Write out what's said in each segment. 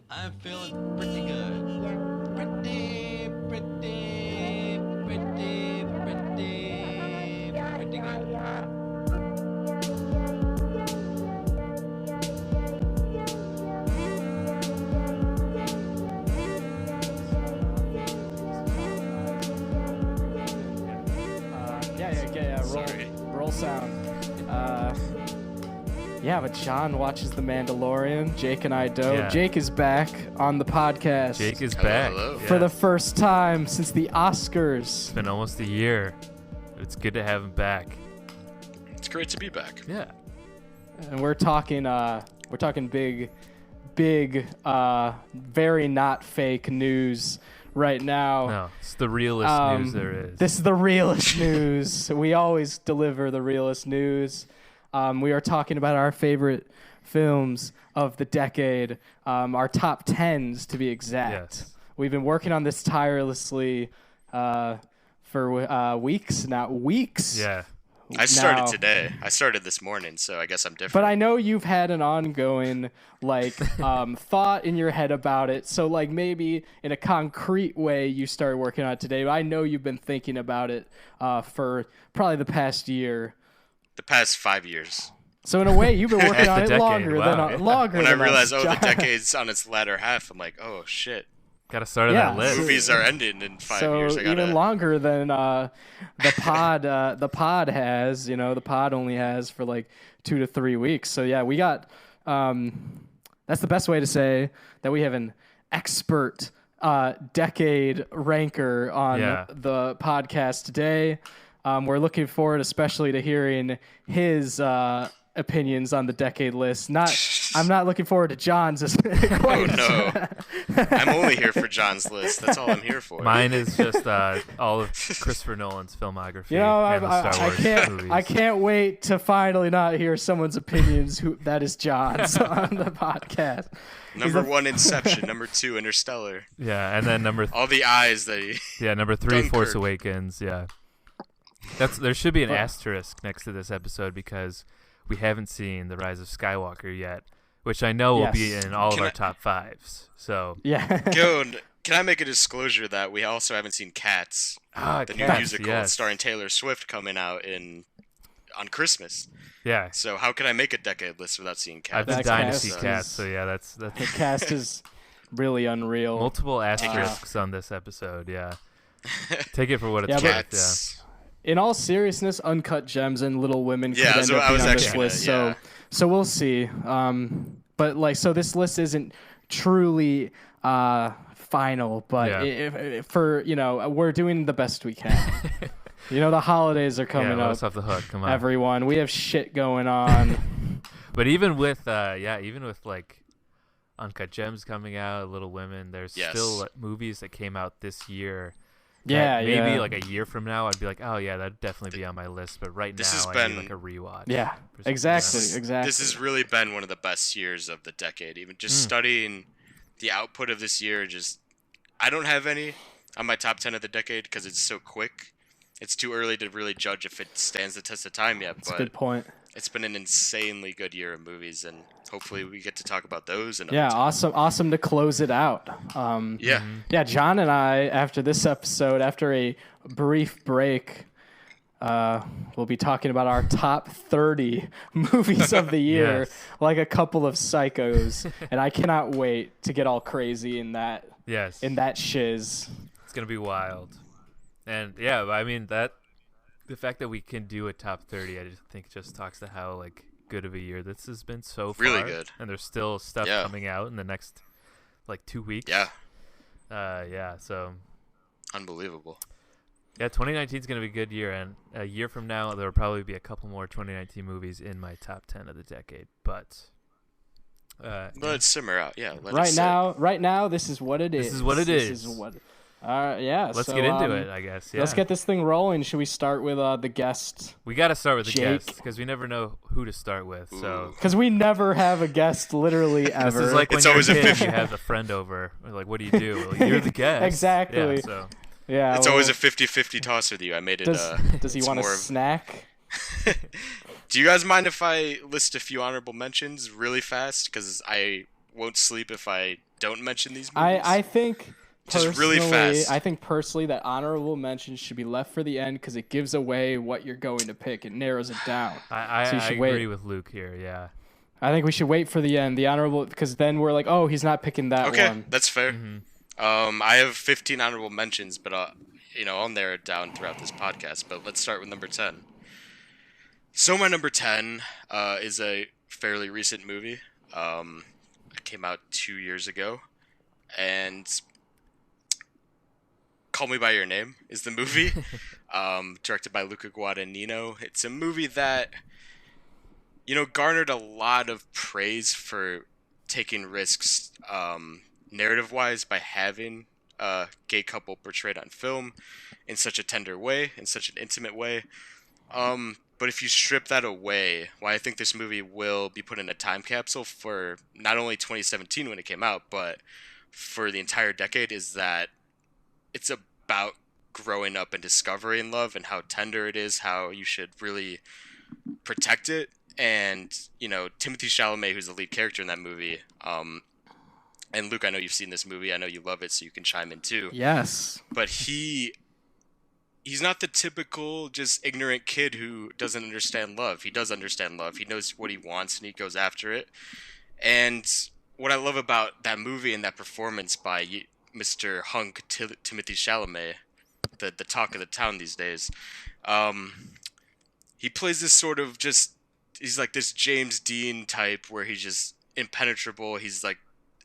I'm feeling pretty good. Pretty good. Roll sound. But John watches The Mandalorian. Jake and I don't. Yeah. Jake is back on the podcast. Jake is back. Hello. For the first time since the Oscars. It's been almost a year. It's good to have him back. It's great to be back. Yeah. And we're talking big, very not fake news right now. No, it's the realest news there is. This is the realest news. We always deliver the realest news. We are talking about our favorite films of the decade, our top 10s to be exact. Yes. We've been working on this tirelessly for weeks now. Yeah. I started today. I started this morning, so I guess I'm different. But I know you've had an ongoing thought in your head about it. So maybe in a concrete way you started working on it today. But I know you've been thinking about it for probably the past year. The past 5 years. So in a way, you've been working on it decade. longer Wow. than longer. When than I realized, us, the John. decade's on its latter half, I'm like, oh shit. Got to start on Yeah. that list. Movies are ending in 5 years. So even longer than the pod. The pod has. The pod only has for 2 to 3 weeks. So yeah, we got. That's the best way to say that we have an expert decade ranker on the podcast today. We're looking forward, especially to hearing his opinions on the decade list. I'm not looking forward to John's. Oh no, I'm only here for John's list. That's all I'm here for. Mine is just all of Christopher Nolan's filmography. and the Star Wars movies. I can't wait to finally not hear someone's opinions. That is John's on the podcast. Number 1, Inception. Number 2, Interstellar. Yeah, and then all the eyes that he. Yeah, number 3, Dunkirk. Force Awakens. Yeah, there should be an asterisk next to this episode because we haven't seen The Rise of Skywalker yet, which I know will be in all of our top 5s. So yeah. Can I make a disclosure that we also haven't seen Cats, the new musical starring Taylor Swift coming out on Christmas. Yeah. So how can I make a decade list without seeing Cats? I've been That dying to cast see is- Cats, so yeah, that's The cast is really unreal. multiple asterisks on this episode. Yeah. Take it for what it's Yeah, but- worth. Yeah. Cats. In all seriousness, Uncut Gems and Little Women could Yeah, end so up I being was on this actually list. gonna- So we'll see. But so this list isn't truly final, but we're doing the best we can. The holidays are coming let up. us off the hook. Come on. Everyone, we have shit going on. But even with Uncut Gems coming out, Little Women, there's still movies that came out this year. Yeah, maybe yeah. a year from now, I'd be like, oh yeah, that'd definitely be on my list. But right This now, has I been- need a rewatch. Yeah, exactly. This has really been one of the best years of the decade. Even just studying the output of this year, I don't have any on my top 10 of the decade because it's so quick. It's too early to really judge if it stands the test of time yet. That's a but good point. it's been an insanely good year of movies, and hopefully we get to talk about those. And Yeah, awesome to close it out. Yeah, John and I, after this episode, after a brief break, we'll be talking about our top 30 movies of the year, like a couple of psychos, and I cannot wait to get all crazy in that shiz. It's gonna be wild. And yeah, I mean the fact that we can do a top 30, I just think just talks to how good of a year this has been so far. Really good. And there's still stuff coming out in the next 2 weeks. Yeah. So Unbelievable. yeah, 2019 is gonna be a good year, and a year from now there will probably be a couple more 2019 movies in my top 10 of the decade. But Let it simmer out. Yeah. Right now, this is what it is. This is what it is. Let's get into it, I guess. Yeah. Let's get this thing rolling. Should we start with the guest? We got to start with the Jake. guest because we never know who to start with. So Because we never have a guest, literally ever. this is like when It's you're a always a kid, 50. you have a friend over. We're like, what do you do? Well, you're the guest. Exactly. Yeah, so Yeah, It's always a 50-50 toss with you. I made it. Does he it's want a more of- snack? Do you guys mind if I list a few honorable mentions really fast? Because I won't sleep if I don't mention these movies. I think just really fast. I think personally that honorable mentions should be left for the end because it gives away what you're going to pick. It narrows it down. I agree with Luke here. Yeah. I think we should wait for the end, the honorable, because then we're like, oh, he's not picking that one. Okay, that's fair. I have 15 honorable mentions, but I'll narrow it down throughout this podcast. But let's start with number 10. So my number 10 is a fairly recent movie. It came out 2 years ago, and Call Me by Your Name is the movie. Directed by Luca Guadagnino. It's a movie that garnered a lot of praise for taking risks, narrative-wise, by having a gay couple portrayed on film in such a tender way, in such an intimate way. But if you strip that away, why I think this movie will be put in a time capsule for not only 2017 when it came out, but for the entire decade, is that it's about growing up and discovering love and how tender it is, how you should really protect it. And, Timothée Chalamet, who's the lead character in that movie, and Luke, I know you've seen this movie. I know you love it, so you can chime in too. Yes. But he's not the typical just ignorant kid who doesn't understand love. He does understand love. He knows what he wants, and he goes after it. And what I love about that movie and that performance by Mr. Hunk Timothée Chalamet, the talk of the town these days, he plays this sort of he's like this James Dean type where he's just impenetrable. He's like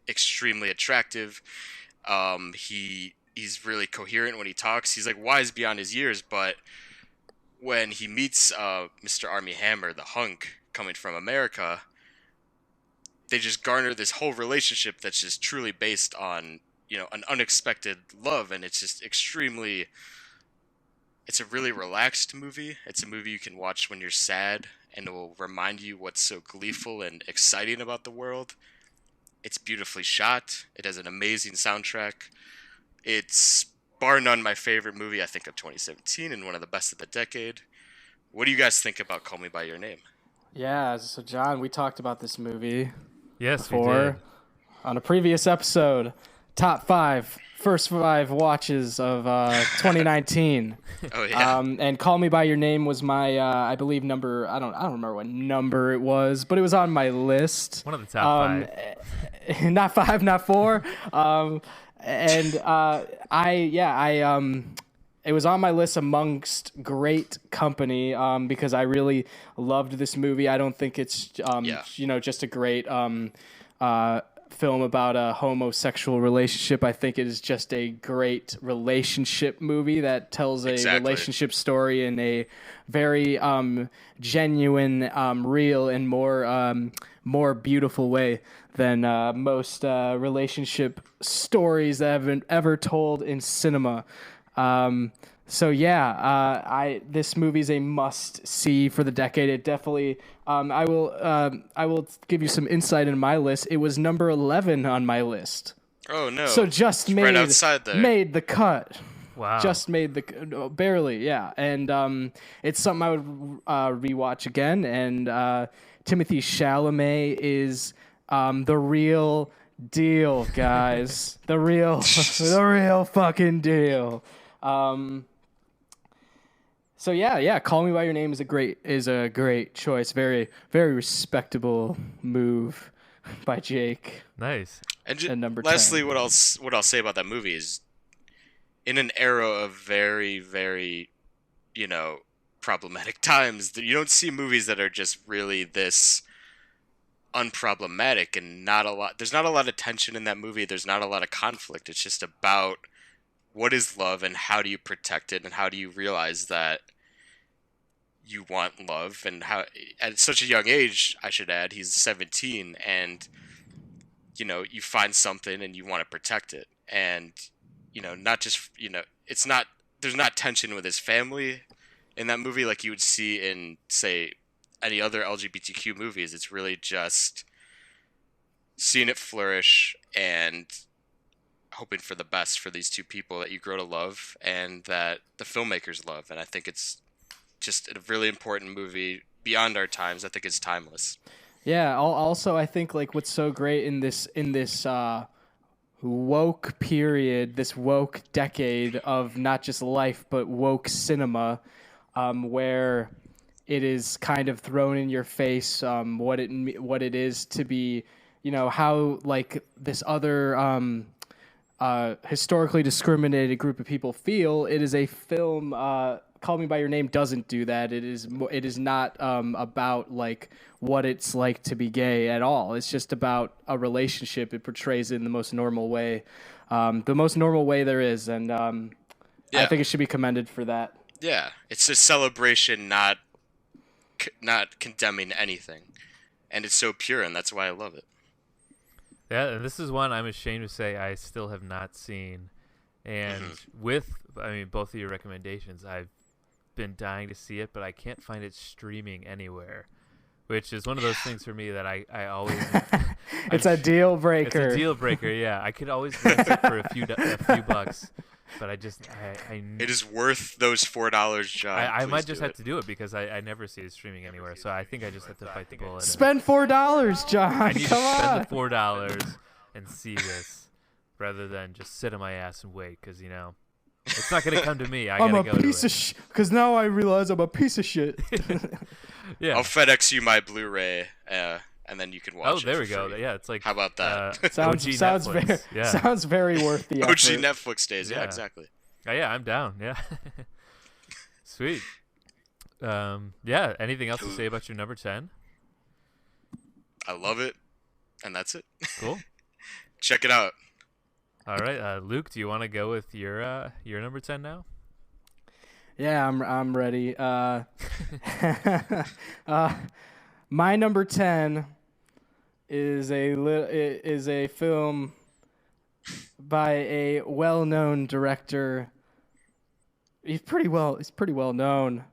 extremely attractive. He's really coherent when he talks. He's like wise beyond his years, but when he meets Mr. Armie Hammer, the hunk coming from America, they just garner this whole relationship that's just truly based on, an unexpected love, and it's just extremely. It's a really relaxed movie. It's a movie you can watch when you're sad, and it will remind you what's so gleeful and exciting about the world. It's beautifully shot. It has an amazing soundtrack. It's, bar none, my favorite movie, I think, of 2017 and one of the best of the decade. What do you guys think about Call Me By Your Name? Yeah, so John, we talked about this movie before we did. On a previous episode. Top 5, first 5 watches of 2019. Oh yeah. And Call Me By Your Name was my, I believe, number. I don't remember what number it was, but it was on my list. One of the top 5. Not 5, not 4. It was on my list amongst great company because I really loved this movie. I don't think it's just a great film about a homosexual relationship. I think it is just a great relationship movie that tells a relationship story in a very genuine, real, and more beautiful way than most relationship stories that have been ever told in cinema. This movie is a must see for the decade. It definitely. I will give you some insight in my list. It was number 11 on my list. Oh no! So just it's right outside there. Made the cut. Wow! Just made the barely, yeah. And it's something I would rewatch again. And Timothée Chalamet is the real deal, guys. the real fucking deal. So Call Me By Your Name is a great choice. Very, very respectable move by Jake. Nice. And number lastly, 10. what I'll say about that movie is, in an era of very, very, problematic times, you don't see movies that are just really this unproblematic and there's not a lot of tension in that movie. There's not a lot of conflict. It's just about what is love and how do you protect it and how do you realize that you want love, and how at such a young age, I should add, he's 17, and you find something and you want to protect it, and not just there's not tension with his family in that movie like you would see in, say, any other LGBTQ movies. It's really just seeing it flourish and hoping for the best for these two people that you grow to love and that the filmmakers love. And I think it's just a really important movie beyond our times. I think it's timeless. Yeah. Also, I think like what's so great in this woke period, this woke decade of not just life but woke cinema, where it is kind of thrown in your face what it is to be, how like this other historically discriminated group of people feel. It is a film. Call Me by Your Name doesn't do that. It is not about like what it's like to be gay at all. It's just about a relationship. It portrays it in the most normal way, there is, and I think it should be commended for that. Yeah, it's a celebration, not condemning anything, and it's so pure, and that's why I love it. Yeah, and this is one I'm ashamed to say I still have not seen, and with both of your recommendations, I've been dying to see it, but I can't find it streaming anywhere, which is one of those things for me that I always. It's a deal breaker. It's a deal breaker. Yeah, I could always rent it for a few bucks. But I it is worth those $4, John. I might just have to do it because I never see it streaming anywhere. So I think I just have to bite the bullet. Spend $4, John. I need to spend the $4 and see this rather than just sit on my ass and wait because, it's not going to come to me. I'm a piece of shit. Because now I realize I'm a piece of shit. Yeah. I'll FedEx you my Blu-ray, and then you can watch it. Oh, there we free. go. Yeah, it's like. How about that? sounds very worth the effort. OG Netflix days. Yeah, exactly. Oh, yeah, I'm down. Yeah. Sweet. Yeah. Anything else to say about your number 10? I love it, and that's it. Cool. Check it out. All right, Luke, do you want to go with your number 10 now? Yeah, I'm ready. My number 10 is a film by a well-known director. He's pretty well known.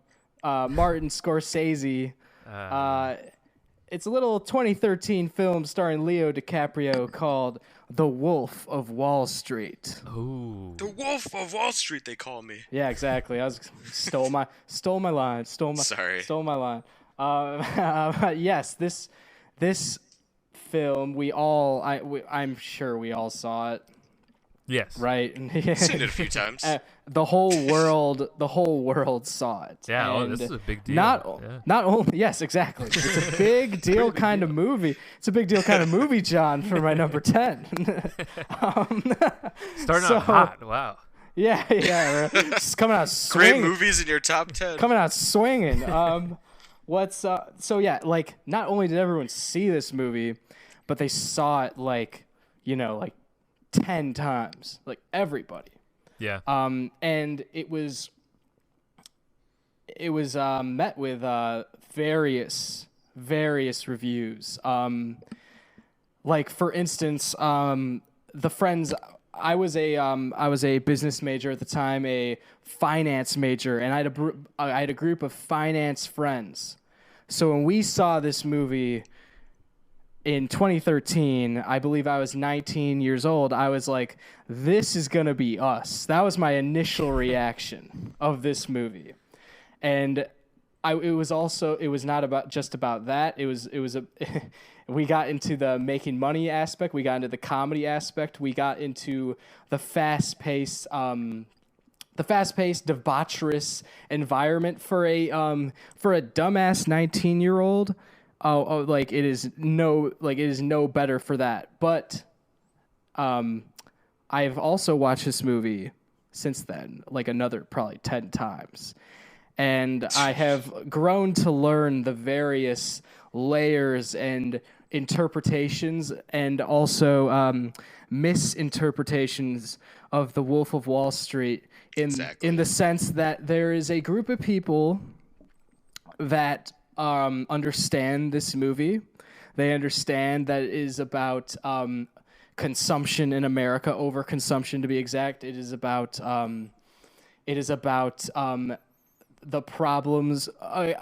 Martin Scorsese. It's a little 2013 film starring Leo DiCaprio called The Wolf of Wall Street. Ooh. The Wolf of Wall Street, they call me. Yeah, exactly. I stole my line. Stole my line. Yes, this film I'm sure we all saw it. Yes. Right. Seen it a few times. The whole world saw it. Yeah, this is a big deal. Not only yes, exactly. It's a big deal kind of movie. It's a big deal kind of movie, John, for my number 10. Starting out hot. Wow. Yeah. It's coming out swinging. Great movies in your top 10. Coming out swinging. So yeah, like not only did everyone see this movie, but they saw it like 10 times, like everybody. Yeah. And it was met with various reviews. Like for instance, the friends. I was a business major at the time, a finance major, and I had a group of finance friends. So when we saw this movie in 2013, I believe I was 19 years old. I was like, this is going to be us. That was my initial reaction of this movie. And it was not just about that. We got into the making money aspect. We got into the comedy aspect. We got into the fast-paced, debaucherous environment for a dumbass 19-year-old. It is no better for that. But I've also watched this movie since then, like another probably 10 times. And I have grown to learn the various layers and interpretations and also misinterpretations of The Wolf of Wall Street in the sense that there is a group of people that understand this movie. They understand that it is about consumption in America, overconsumption to be exact. It is about the problems.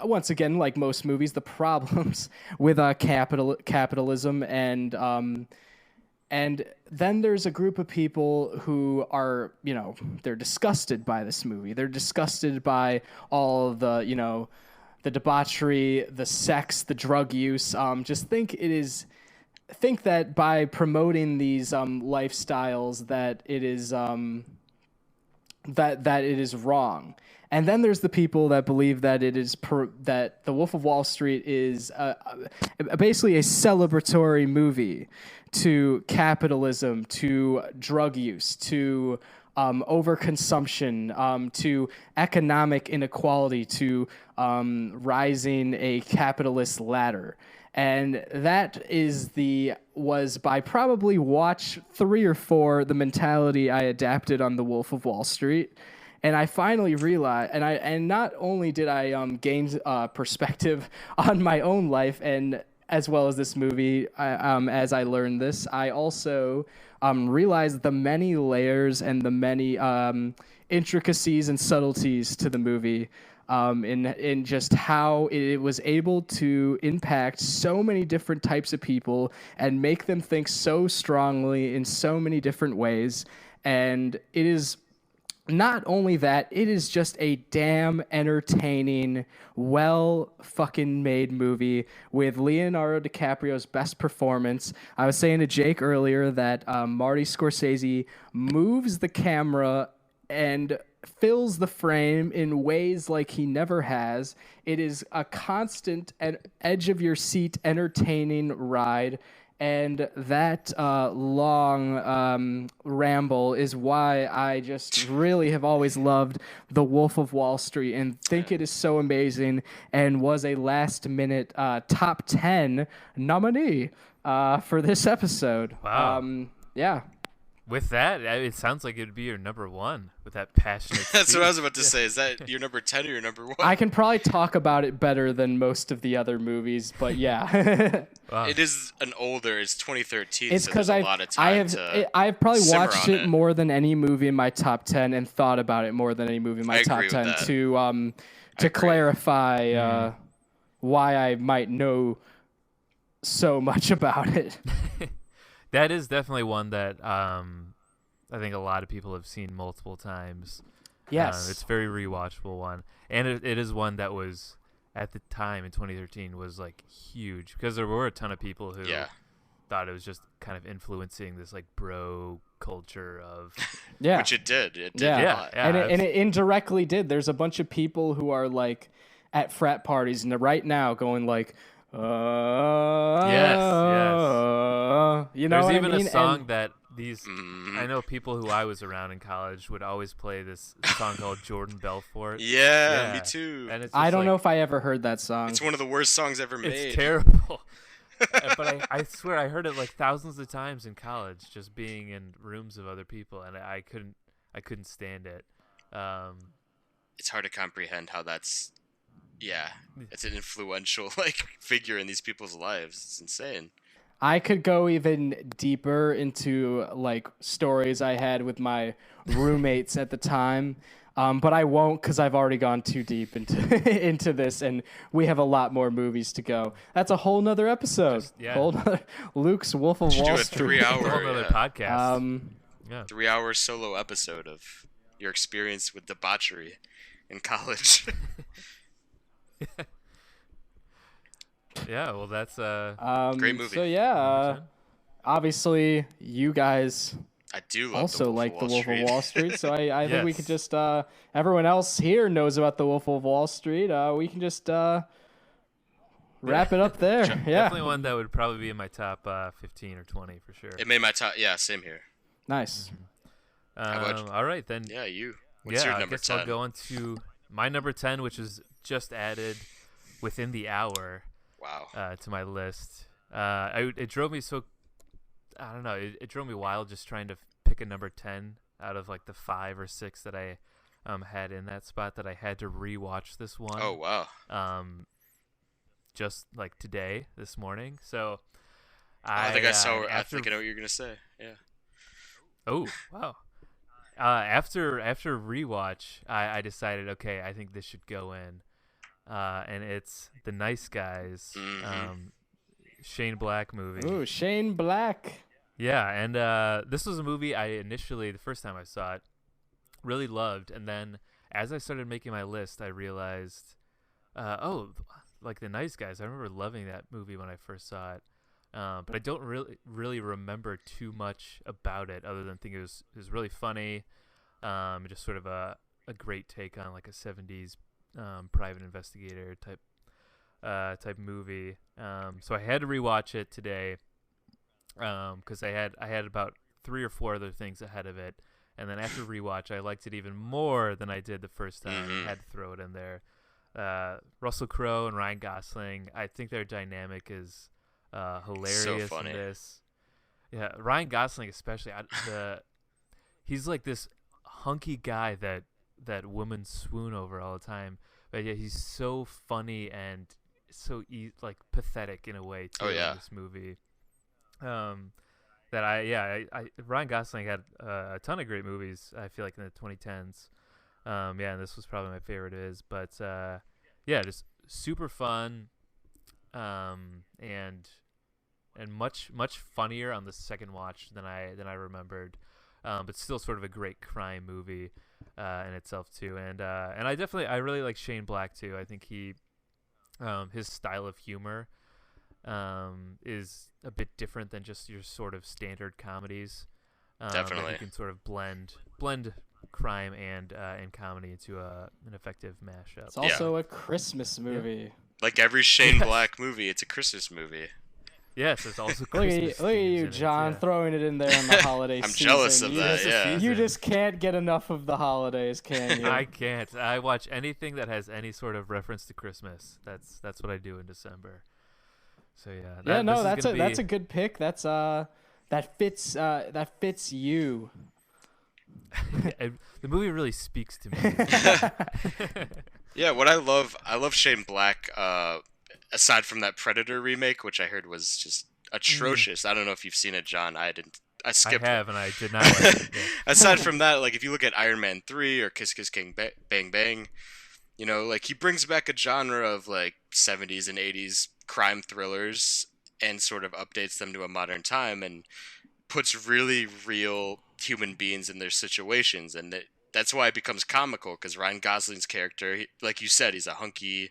Once again, like most movies, the problems with capitalism, and then there's a group of people who are, they're disgusted by this movie. They're disgusted by all of the, the debauchery, the sex, the drug use. Just think that by promoting these lifestyles that it is that it is wrong. And then there's the people that believe that it is that The Wolf of Wall Street is basically a celebratory movie to capitalism, to drug use, to overconsumption, to economic inequality, to rising a capitalist ladder. And that was by probably watch 3 or 4, the mentality I adapted on The Wolf of Wall Street. And I finally realized, and not only did I gain perspective on my own life, and as well as this movie, as I learned this, I also realized the many layers and the many intricacies and subtleties to the movie, in just how it was able to impact so many different types of people and make them think so strongly in so many different ways. And it is not only that, it is just a damn entertaining, well fucking made movie with Leonardo DiCaprio's best performance. I was saying to Jake earlier that Marty Scorsese moves the camera and fills the frame in ways like he never has. It is a constant and edge of your seat entertaining ride. And that long ramble is why I just really have always loved The Wolf of Wall Street and think it is so amazing, and was a last-minute top 10 nominee for this episode. Wow. Yeah. With that, it sounds like it would be your number 1 with that passionate That's speech. what I was about to say. Is that your number 10 or your number 1? I can probably talk about it better than most of the other movies, but yeah. Wow. It is it's 2013. It's so because there's a lot of time I've probably simmer watched on it more than any movie in my top 10 and thought about it more than any movie in my I top agree with 10 that. to agree. clarify why I might know so much about it. That is definitely one that I think a lot of people have seen multiple times. Yes. It's a very rewatchable one. And it is one that was, at the time in 2013, was like huge. Because there were a ton of people who thought it was just kind of influencing this like bro culture of... Yeah. Which it did. It did Yeah. a lot. Yeah. And it indirectly did. There's a bunch of people who are like at frat parties and they're right now going like, Yes. you know There's what even I mean? a song And that these... I know people who I was around in college would always play this song called Jordan Belfort. Yeah, me too. And it's I just don't like, know if I ever heard that song. It's one of the worst songs ever made. It's terrible. But I swear I heard it like thousands of times in college, just being in rooms of other people, and I couldn't stand it. It's hard to comprehend how that's... Yeah, it's an influential figure in these people's lives. It's insane. I could go even deeper into like stories I had with my roommates at the time, but I won't because I've already gone too deep into into this, and we have a lot more movies to go. That's a whole nother episode. Luke's Wolf of Should Wall do a Street. 3-hour Whole other podcast. 3-hour solo episode of your experience with debauchery in college. Yeah, well, that's Great movie. So obviously you guys I do love also The Wolf of Wall Street. So I think we Yes. could just everyone else here knows about The Wolf of Wall Street. We can just wrap it up there. Yeah, definitely one that would probably be in my top 15 or 20 for sure. It made my top. Yeah, same here. nice. about you? All right, then. Yeah, you. What's your I number guess 10? I'll go into my number 10, which was just added within the hour. Wow. To my list. It drove me so... I don't know. It drove me wild just trying to pick a number 10 out of like the 5 or 6 that I had in that spot that I had to rewatch this one. Oh, wow. Just like today, this morning. So I think I saw. I after... think I know what you're gonna say. Yeah. Oh, wow. After rewatch, I decided, okay, I think this should go in. And it's The Nice Guys, Shane Black movie. Ooh, Shane Black. Yeah, and this was a movie I initially, the first time I saw it, really loved. And then as I started making my list, I realized like The Nice Guys. I remember loving that movie when I first saw it. But I don't really remember too much about it other than think it was really funny. Just sort of a great take on like a 70s private investigator type movie. So I had to rewatch it today because I had about 3 or 4 other things ahead of it, and then after rewatch I liked it even more than I did the first time. I had to throw it in there. Russell Crowe and Ryan Gosling, I think their dynamic is hilarious so funny. in this. Yeah, Ryan Gosling especially. He's like this hunky guy that women swoon over all the time, but yeah, he's so funny and so like pathetic in a way too. In this movie. Ryan Gosling had a ton of great movies. I feel like in the 2010s. And this was probably my favorite of his. But just super fun. And much funnier on the second watch than I remembered. But still sort of a great crime movie in itself too. And I really like Shane Black too. I think his style of humor is a bit different than just your sort of standard comedies. Definitely, you can sort of blend crime and comedy into an effective mashup. It's also a Christmas movie. Yeah. Like every Shane Black movie, it's a Christmas movie. Yes, it's also Christmas. Look at you, John, throwing it in there on the holiday season. I'm jealous of that, yeah. You just can't get enough of the holidays, can you? I can't. I watch anything that has any sort of reference to Christmas. That's what I do in December. So yeah. That's a good pick. That's that fits you. The movie really speaks to me. Yeah, what I love Shane Black. Aside from that Predator remake, which I heard was just atrocious. I don't know if you've seen it, John. I didn't. I skipped. I have, and I did not like it. Yeah. Aside from that, like if you look at Iron Man 3 or Kiss Kiss Bang Bang, like he brings back a genre of like 70s and 80s crime thrillers and sort of updates them to a modern time and puts really real human beings in their situations, and that's why it becomes comical, because Ryan Gosling's character, like you said, he's a hunky,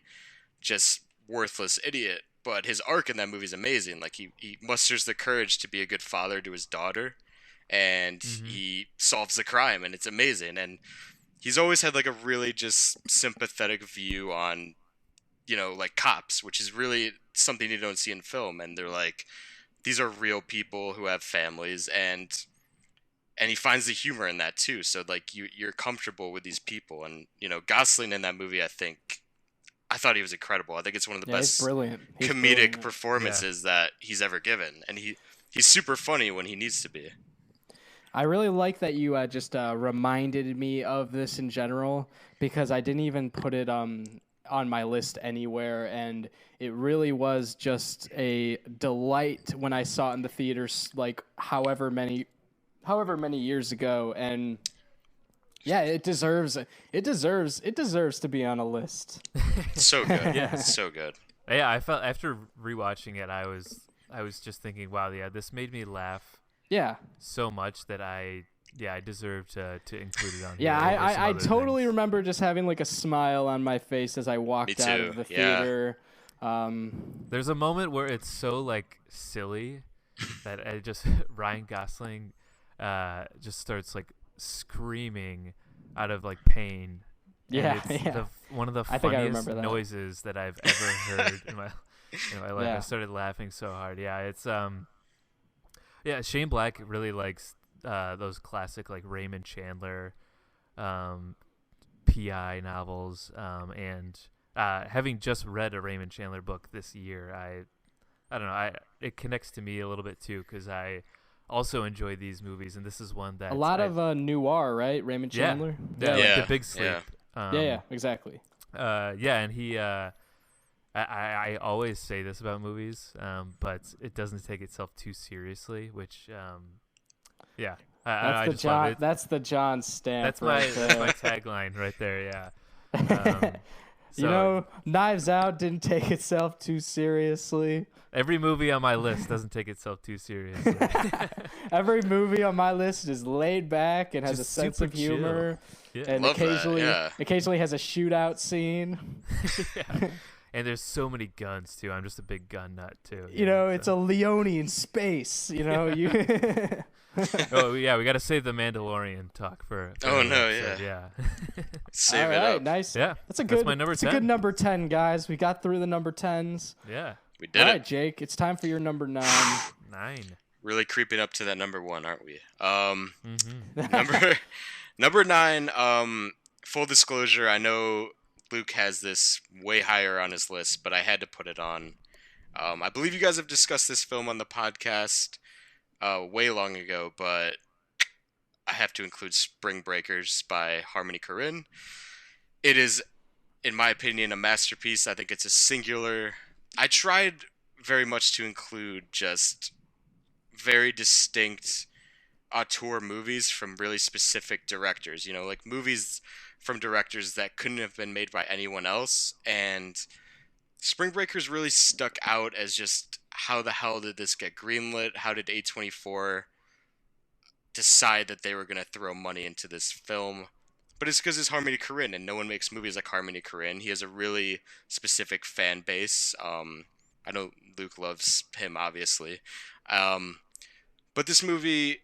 just worthless idiot, but his arc in that movie is amazing. Like he musters the courage to be a good father to his daughter, and he solves the crime, and it's amazing. And he's always had like a really just sympathetic view on like cops, which is really something you don't see in film. And they're like, these are real people who have families, and he finds the humor in that too. So like you're comfortable with these people. And Gosling in that movie, I thought he was incredible. I think it's one of the best comedic performances that he's ever given. And he's super funny when he needs to be. I really like that you just reminded me of this in general, because I didn't even put it on my list anywhere. And it really was just a delight when I saw it in the theaters, like however many years ago. And yeah, it deserves to be on a list. So good. Yeah, it's so good. Yeah, I felt after rewatching it, I was just thinking, wow, yeah, this made me laugh. Yeah. So much that I deserve to include it on here. Yeah, I totally remember just having like a smile on my face as I walked out of the theater. There's a moment where it's so like silly that Ryan Gosling just starts like screaming out of like pain. Yeah, one of the funniest noises that I've ever heard in my life. Yeah. I started laughing so hard. Yeah, it's Shane Black really likes those classic like Raymond Chandler PI novels, and having just read a Raymond Chandler book this year, I don't know, it connects to me a little bit too, because I also enjoy these movies, and this is one that a lot of noir, right? Raymond Chandler. Yeah, like The Big Sleep. Yeah, exactly. And he, I always say this about movies, but it doesn't take itself too seriously, which, that's the John stamp. That's my tagline right there. Yeah. Knives Out didn't take itself too seriously. Every movie on my list doesn't take itself too seriously. Every movie on my list is laid back and has a sense of humor. and Love that, occasionally has a shootout scene. Yeah. And there's so many guns too. I'm just a big gun nut too. It's a Leone in space. You Oh yeah, we got to save the Mandalorian talk for Oh no, episode. yeah. Yeah. Save All it right, up. nice. Yeah, that's my number 10. It's a good number 10, guys. We got through the number 10s. Yeah. We did All it. right, Jake, it's time for your number 9. 9. Really creeping up to that number 1, aren't we? Mm-hmm. Number 9. Full disclosure, I know Luke has this way higher on his list, but I had to put it on. I believe you guys have discussed this film on the podcast way long ago, but I have to include Spring Breakers by Harmony Korine. It is, in my opinion, a masterpiece. I think it's a singular. I tried very much to include just very distinct auteur movies from really specific directors. Like movies from directors that couldn't have been made by anyone else. And Spring Breakers really stuck out as just, how the hell did this get greenlit? How did A24 decide that they were going to throw money into this film? But it's because it's Harmony Korine, and no one makes movies like Harmony Korine. He has a really specific fan base. I know Luke loves him, obviously. But this movie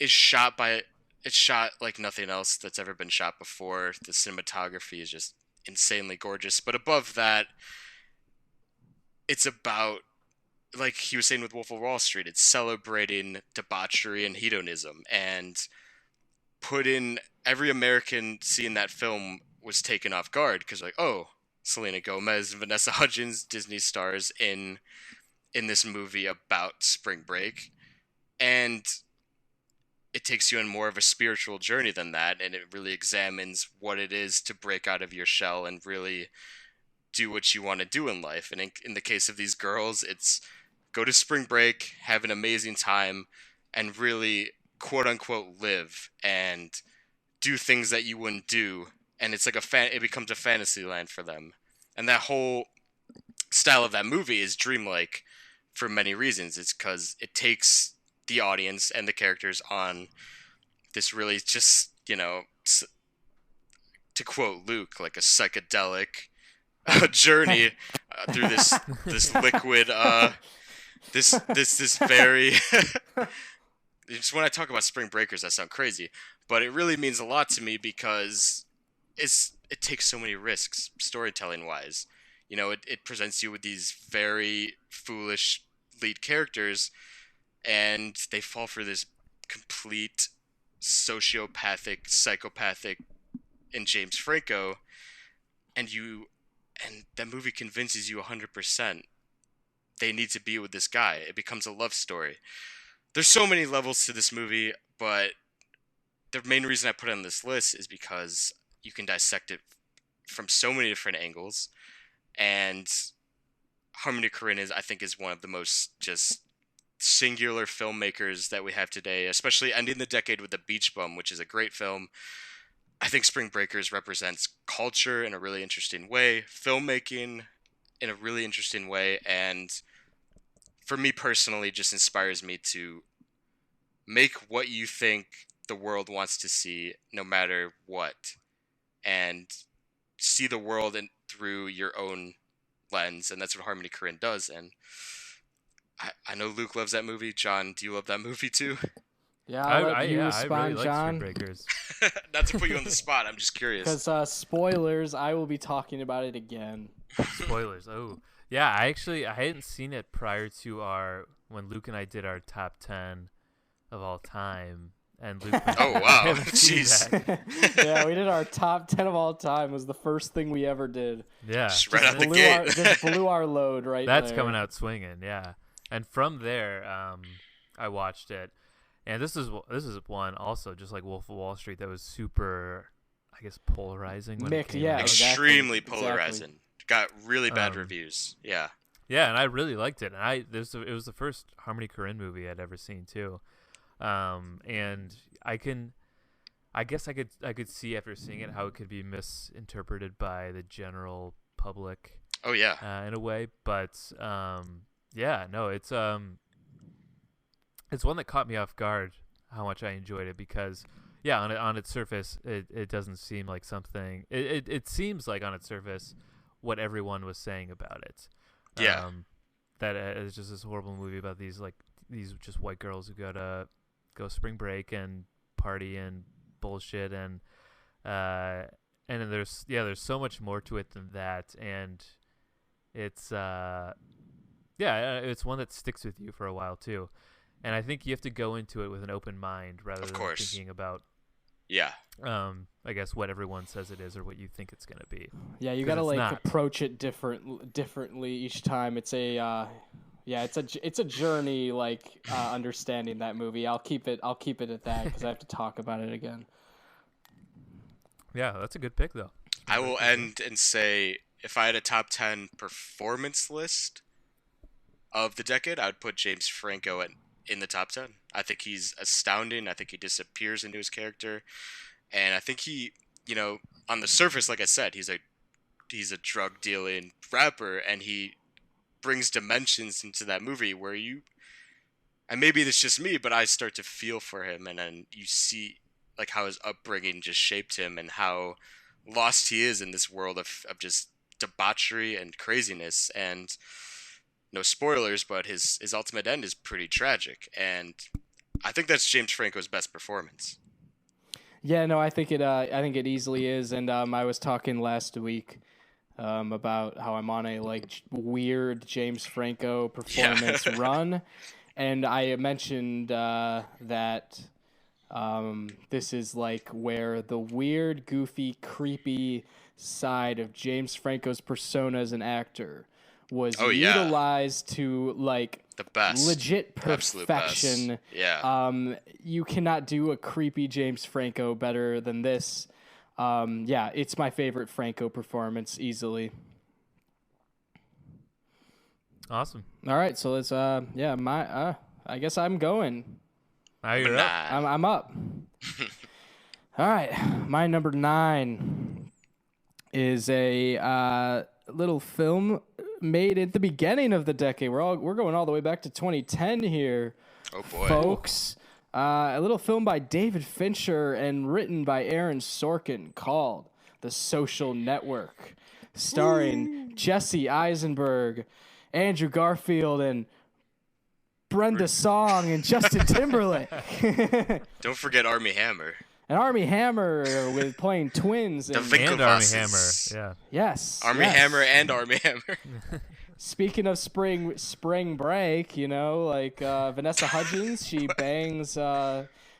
is shot like nothing else that's ever been shot before. The cinematography is just insanely gorgeous. But above that, it's about, like he was saying with Wolf of Wall Street, it's celebrating debauchery and hedonism, and every American seeing that film was taken off guard because, like, oh, Selena Gomez and Vanessa Hudgens, Disney stars in this movie about spring break, and it takes you on more of a spiritual journey than that, and it really examines what it is to break out of your shell and really do what you want to do in life. And in the case of these girls, it's go to spring break, have an amazing time, and really, quote-unquote, live and do things that you wouldn't do. And it's like it becomes a fantasy land for them. And that whole style of that movie is dreamlike for many reasons. It's because it takes the audience and the characters on this really just, to quote Luke, like a psychedelic journey through this liquid, this very. Just when I talk about Spring Breakers, I sound crazy, but it really means a lot to me because it takes so many risks storytelling wise. It presents you with these very foolish lead characters, and they fall for this complete sociopathic, psychopathic in James Franco, and that movie convinces you 100% they need to be with this guy. It becomes a love story. There's so many levels to this movie, but the main reason I put it on this list is because you can dissect it from so many different angles, and Harmony Korine I think is one of the most just singular filmmakers that we have today, especially ending the decade with The Beach Bum, which is a great film. I think Spring Breakers represents culture in a really interesting way, filmmaking in a really interesting way, and for me personally, just inspires me to make what you think the world wants to see, no matter what, and see the world through your own lens, and that's what Harmony Korine does. And I know Luke loves that movie. John, do you love that movie too? Yeah, I'll let you respond, really John. like Spring Breakers. Not to put you on the spot, I'm just curious. Because spoilers, I will be talking about it again. Spoilers. Oh, yeah. I hadn't seen it prior to when Luke and I did our top 10 of all time, and Luke. Oh wow, jeez. Yeah, we did our top 10 of all time. Was the first thing we ever did. Yeah, just right out the gate. Just blew our load right That's there. coming out swinging. Yeah, and from there, I watched it, and this is one also, just like Wolf of Wall Street, that was super, I guess, polarizing. When Mixed, it came yeah, out. Extremely exactly. polarizing. Got really bad reviews. Yeah. Yeah, and I really liked it. And it was the first Harmony Korine movie I'd ever seen too. And I guess I could see after seeing it how it could be misinterpreted by the general public. Oh yeah. In a way, but yeah, no, it's one that caught me off guard how much I enjoyed it, because yeah, on its surface, it doesn't seem like something. It seems like on its surface what everyone was saying about it. Yeah. That it's just this horrible movie about these just white girls who go spring break and party and bullshit, and then there's so much more to it than that, and it's it's one that sticks with you for a while too. And I think you have to go into it with an open mind rather than thinking about I guess what everyone says it is or what you think it's gonna be. Yeah, you gotta approach it differently each time. It's a it's a journey, understanding that movie. I'll keep it at that because I have to talk about it again. Yeah, that's a good pick though. I will end and say, if I had a top 10 performance list of the decade, I would put James Franco in the top 10. I think he's astounding. I think he disappears into his character. And I think he, on the surface, like I said, he's a drug dealing rapper, and he brings dimensions into that movie where and maybe it's just me, but I start to feel for him, and then you see like how his upbringing just shaped him and how lost he is in this world of just debauchery and craziness. And no spoilers, but his ultimate end is pretty tragic, and I think that's James Franco's best performance. Yeah, no, I think it easily is. And I was talking last week about how I'm on a weird James Franco performance run, and I mentioned that this is where the weird, goofy, creepy side of James Franco's persona as an actor was utilized to the best, legit perfection. Best. Yeah. You cannot do a creepy James Franco better than this. It's my favorite Franco performance easily. Awesome. All right, so let's I guess I'm going. Now you're up. I'm up. All right, my number 9 is a little film made at the beginning of the decade. We're going all the way back to 2010 here. Oh boy, folks! A little film by David Fincher and written by Aaron Sorkin called The Social Network, starring Jesse Eisenberg, Andrew Garfield, and Brenda Song and Justin Timberlake. Don't forget Armie Hammer. And Armie Hammer with playing twins. And Armie Hammer, yeah. Yes. Armie Hammer and Armie Hammer. Speaking of spring break, Vanessa Hudgens, she bangs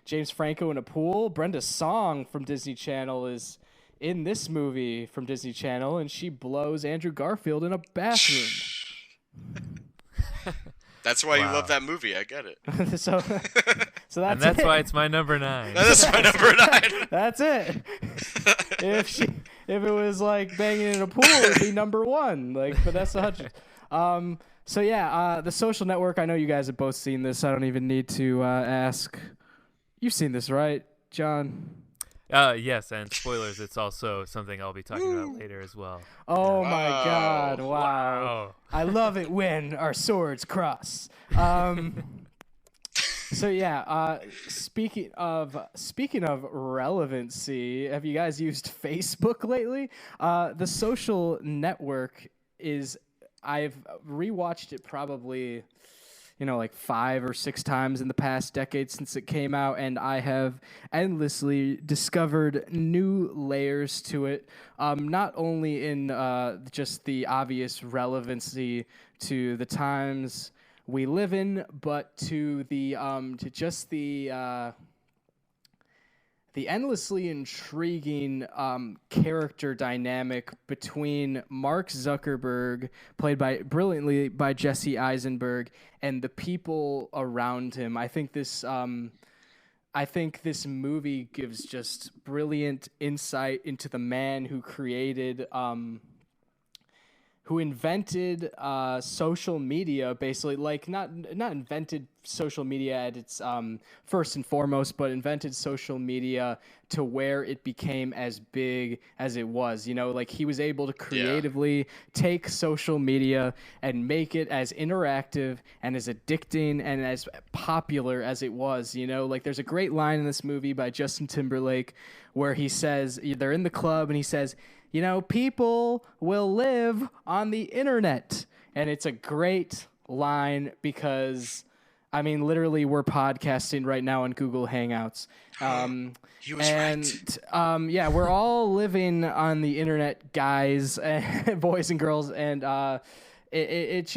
James Franco in a pool. Brenda Song from Disney Channel is in this movie from Disney Channel, and she blows Andrew Garfield in a bathroom. That's why you love that movie. I get it. so that's why it's my number 9. That's my number 9. That's it. If it was banging in a pool, it'd be number 1, Vanessa Hudgens. The Social Network. I know you guys have both seen this. I don't even need to ask. You've seen this, right, John? Yes, and spoilers, it's also something I'll be talking about later as well. Oh my God! Wow. I love it when our swords cross. Speaking of relevancy, have you guys used Facebook lately? The Social Network I've rewatched it probably 5 or 6 times in the past decade since it came out, and I have endlessly discovered new layers to it, not only in just the obvious relevancy to the times we live in, but to the endlessly intriguing character dynamic between Mark Zuckerberg, played brilliantly by Jesse Eisenberg, and the people around him. I think this movie gives just brilliant insight into the man who created, who invented social media, basically, not invented social media at its first and foremost, but invented social media to where it became as big as it was. You know, like he was able to creatively take social media and make it as interactive and as addicting and as popular as it was. You know, like there's a great line in this movie by Justin Timberlake where he says, they're in the club and he says, you know, people will live on the internet. And it's a great line because, I mean, literally we're podcasting right now on Google Hangouts. He was right. Yeah, we're all living on the internet, guys, boys and girls. And it's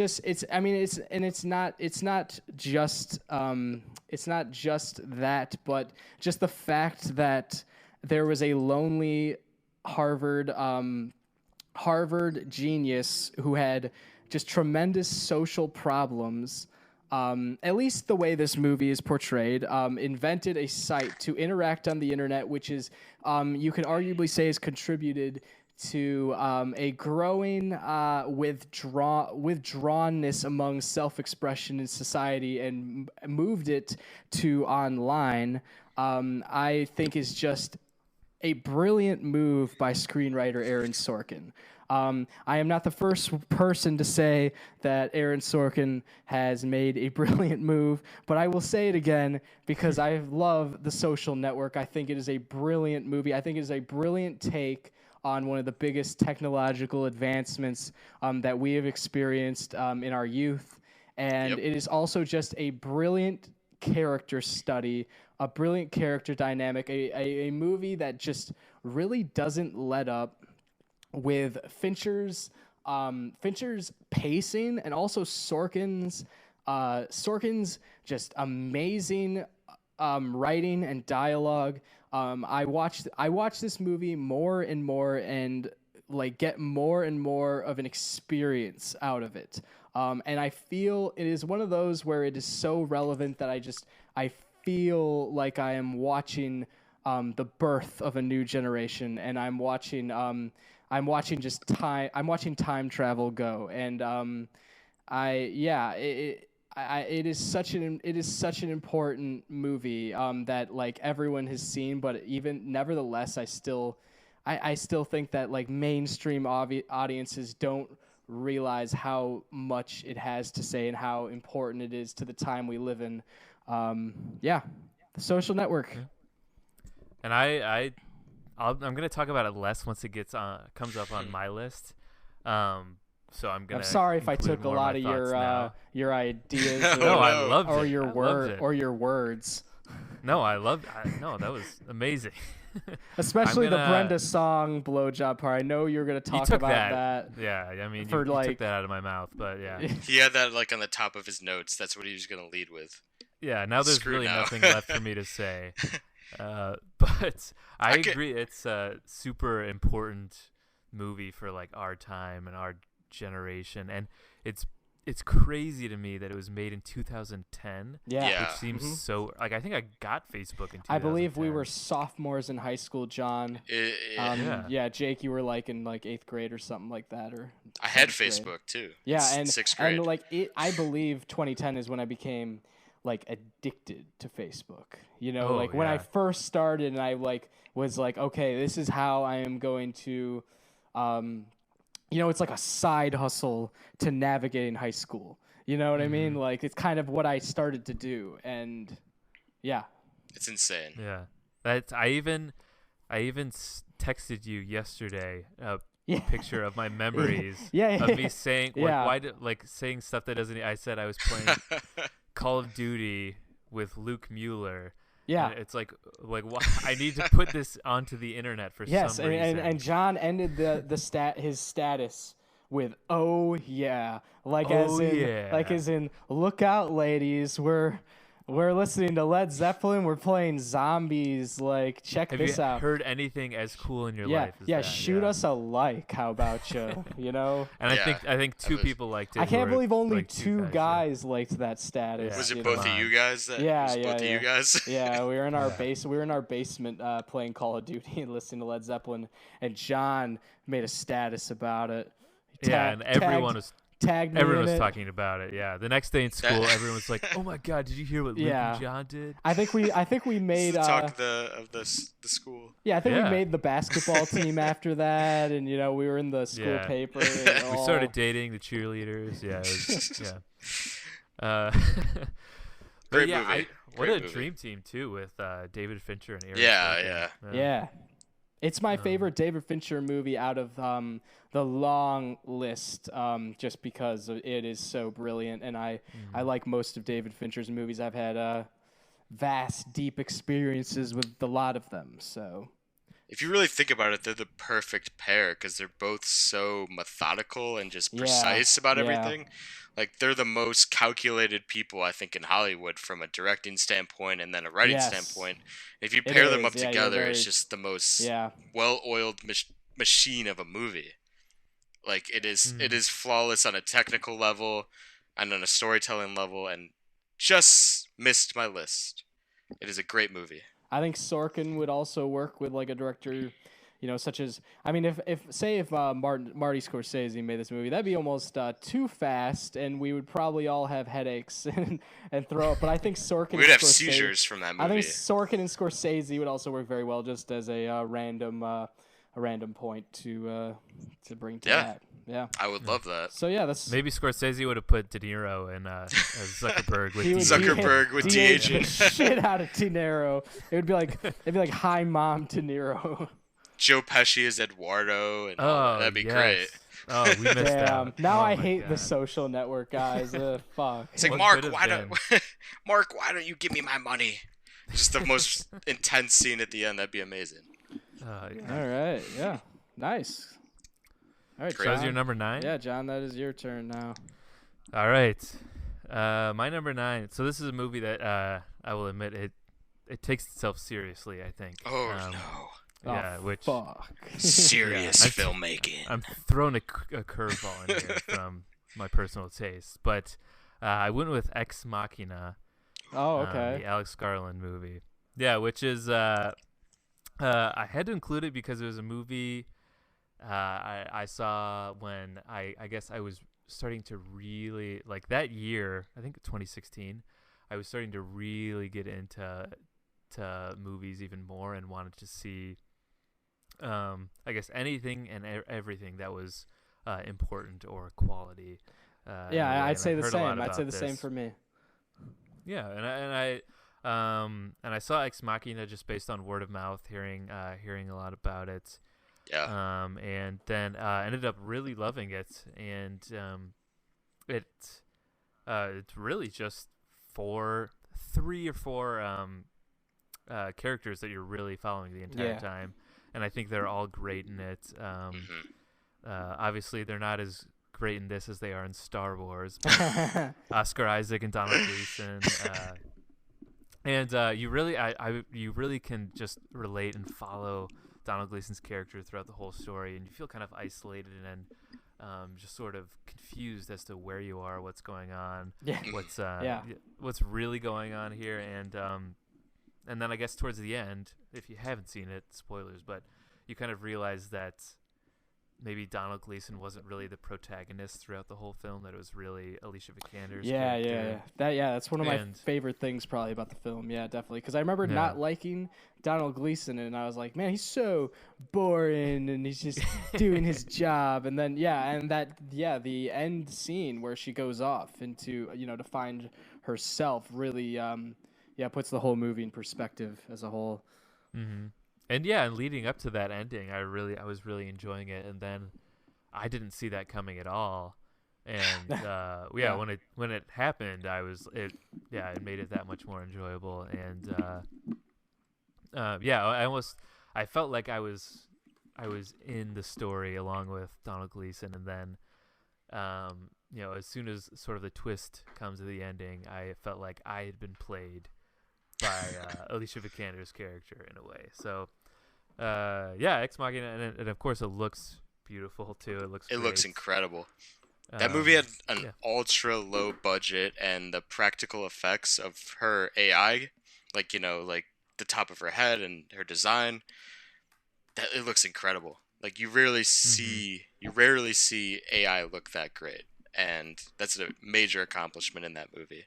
not just that, but just the fact that there was a lonely Harvard genius who had just tremendous social problems, at least the way this movie is portrayed, invented a site to interact on the internet, which is, you could arguably say, has contributed to a growing withdrawnness among self-expression in society and moved it to online, I think is just a brilliant move by screenwriter Aaron Sorkin. I am not the first person to say that Aaron Sorkin has made a brilliant move, but I will say it again because I love The Social Network. I think it is a brilliant movie. I think it is a brilliant take on one of the biggest technological advancements that we have experienced in our youth. And it is also just a brilliant character study, a brilliant character dynamic, a movie that just really doesn't let up with Fincher's pacing and also Sorkin's just amazing writing and dialogue. I watched this movie more and more and like get more and more of an experience out of it. And I feel it is one of those where it is so relevant that I feel like I am watching the birth of a new generation, and I'm watching time travel go, and it is such an important movie that like everyone has seen, but even nevertheless, I still think that like mainstream audiences don't realize how much it has to say and how important it is to the time we live in. The Social Network. And I'm going to talk about it less once it comes up on my list. So I'm sorry if I took a lot of your ideas I loved or it. your words. No, that was amazing. Especially the Brenda song blowjob part. I know you're going to talk about that. Yeah, I mean, you took that out of my mouth, but yeah. He had that like on the top of his notes. That's what he was going to lead with. Yeah, now there's nothing left for me to say. But I agree. It's a super important movie for like our time and our generation, and it's crazy to me that it was made in 2010. Yeah. Which seems so like I think I got Facebook in 2010. I believe we were sophomores in high school, John. Jake, you were like in like 8th grade or something like that, or I had Facebook too. Yeah, and 6th grade. And like I believe 2010 is when I became like addicted to Facebook. You know, when I first started and I like was like, okay, this is how I am going to it's like a side hustle to navigating high school. You know what I mean? Like it's kind of what I started to do, and yeah, it's insane. Yeah, I even texted you yesterday a picture of my memories of me saying saying stuff that doesn't. I said I was playing Call of Duty with Luke Mueller. Yeah, and it's like I need to put this onto the internet for some reason. Yes, and John ended his status with "Oh yeah," as in look out, ladies, we're listening to Led Zeppelin, we're playing Zombies, like check this out. Have you heard anything as cool in your life as that? Shoot us a like, how about you? You know? And I think two people liked it. I can't believe only like two guys liked that status. Was it both of you guys? Both of you guys? Yeah, we were in our basement playing Call of Duty and listening to Led Zeppelin, and John made a status about it. And everyone was tagged me Everyone in was it. talking about it. Yeah, the next day in school, everyone was like, "Oh my God, did you hear what Luke and John did?" I think we This made is the talk of the school. yeah, I think we Yeah. made the basketball team after that, and we were in the school paper. And We started dating the cheerleaders. Yeah, it was, yeah. But Great yeah, movie. what Great a movie. dream team too with David Fincher and Aaron Yeah, Sorkin. Yeah. It's my favorite David Fincher movie out of the long list, just because it is so brilliant, and I like most of David Fincher's movies. I've had vast, deep experiences with a lot of them. So if you really think about it, they're the perfect pair because they're both so methodical and just precise about everything. Like, they're the most calculated people, I think, in Hollywood from a directing standpoint and then a writing standpoint. If you pair them up together, it's just the most well-oiled machine of a movie. Like, it is flawless on a technical level and on a storytelling level, and just missed my list. It is a great movie. I think Sorkin would also work with like a director, such as, I mean, if Marty Scorsese made this movie, that'd be almost too fast, and we would probably all have headaches and throw up. But I think Sorkin We'd have seizures from that movie. I think Sorkin and Scorsese would also work very well, just as a random point to bring to that. Yeah, I would love that. So yeah, that's maybe Scorsese would have put De Niro and Zuckerberg with Zuckerberg with de-aging. Shit out of De Niro. It'd be like Hi Mom De Niro. Joe Pesci as Eduardo, and that'd be great. Oh, we missed out. Now I hate The Social Network, guys. Fuck. It's like, Mark, why don't you give me my money? Just the most intense scene at the end. That'd be amazing. All right. Yeah. Nice. All right, so that was your number 9? Yeah, John, that is your turn now. All right. My number 9. So this is a movie that I will admit it takes itself seriously, I think. Oh, no. Yeah, fuck. Serious filmmaking. I'm throwing a curveball in here from my personal taste, but I went with Ex Machina. Oh, okay. The Alex Garland movie. Yeah, which is I had to include it because it was a movie I saw when I guess I was starting to really, like, that year, I think 2016, I was starting to really get into movies even more and wanted to see I guess anything and everything that was important or quality. I'd say the same. I'd say the same for me. Yeah, and I saw Ex Machina just based on word of mouth, hearing a lot about it. Yeah. And then ended up really loving it, and it's really just 3 or 4 characters that you're really following the entire time, and I think they're all great in it. Obviously, they're not as great in this as they are in Star Wars. Oscar Isaac and Donald Gleason, and you really can just relate and follow Donald Gleason's character throughout the whole story, and you feel kind of isolated and just sort of confused as to where you are, what's going on, what's really going on here, and then I guess towards the end, if you haven't seen it, spoilers, but you kind of realize that maybe Donald Gleason wasn't really the protagonist throughout the whole film, that it was really Alicia Vikander's character. That's one of my favorite things probably about the film. Yeah, definitely. Because I remember not liking Donald Gleason, and I was like, man, he's so boring, and he's just doing his job. And then, the end scene where she goes off into, to find herself really, puts the whole movie in perspective as a whole. Mm-hmm. And and leading up to that ending, I was really enjoying it, and then I didn't see that coming at all. And when it happened, it made it that much more enjoyable. And I felt like I was in the story along with Donald Gleason, and then as soon as sort of the twist comes to the ending, I felt like I had been played by Alicia Vikander's character in a way. So Ex Machina, and of course it looks beautiful too. It looks incredible. That movie had an ultra low budget, and the practical effects of her AI, like the top of her head and her design, that it looks incredible. Like, you rarely see AI look that great. and that's a major accomplishment in that movie.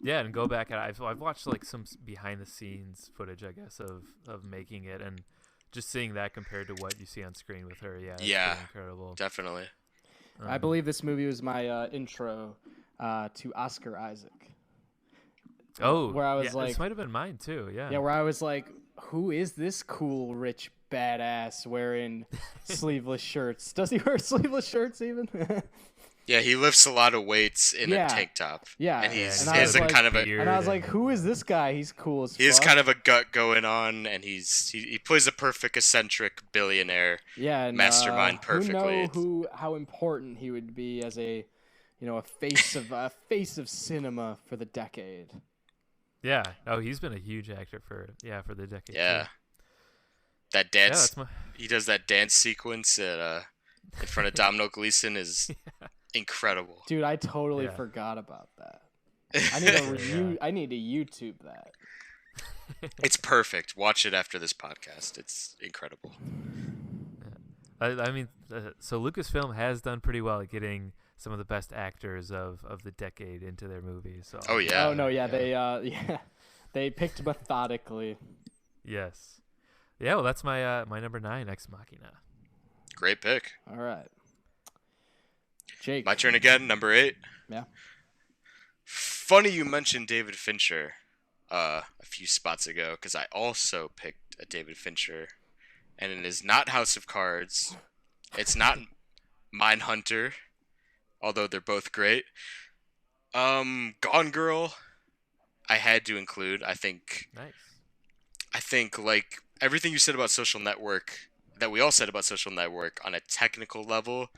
Yeah, and go back and I've watched like some behind the scenes footage, I guess, of making it, and just seeing that compared to what you see on screen with her. Yeah, it's Yeah, pretty incredible. definitely. I believe this movie was my intro to Oscar Isaac. Oh, where I was yeah, like, this might have been mine too. Yeah. Yeah, where I was like, who is this cool, rich badass wearing sleeveless shirts? Does he wear sleeveless shirts even? Yeah, he lifts a lot of weights in Yeah. a tank top. Yeah, and he's and I was like- kind of a and I was like, who is this guy? He's cool as he has fuck. kind of a gut going on, and he plays a perfect eccentric billionaire. Yeah, and, mastermind perfectly. Who know how important he would be as a, a face of cinema for the decade. Yeah. Oh, he's been a huge actor for the decade. Yeah. Too. That Yeah, dance, that's my. he does that dance sequence at, in front of Domino Gleeson is incredible. Dude, I totally Yeah. forgot about that. I need to review. I need to YouTube that. It's perfect. Watch it after this podcast. It's incredible. I mean, so Lucasfilm has done pretty well at getting some of the best actors of the decade into their movies. So. Oh yeah. Oh no, yeah, they picked methodically. Yes. Yeah, well, that's my my number 9, Ex Machina. Great pick. All right, Jake. My turn again. Number 8. Yeah. Funny you mentioned David Fincher a few spots ago, because I also picked a David Fincher, and it is not House of Cards. It's not Mindhunter, although they're both great. Gone Girl, I had to include. I think like everything you said about Social Network, that we all said about Social Network on a technical level,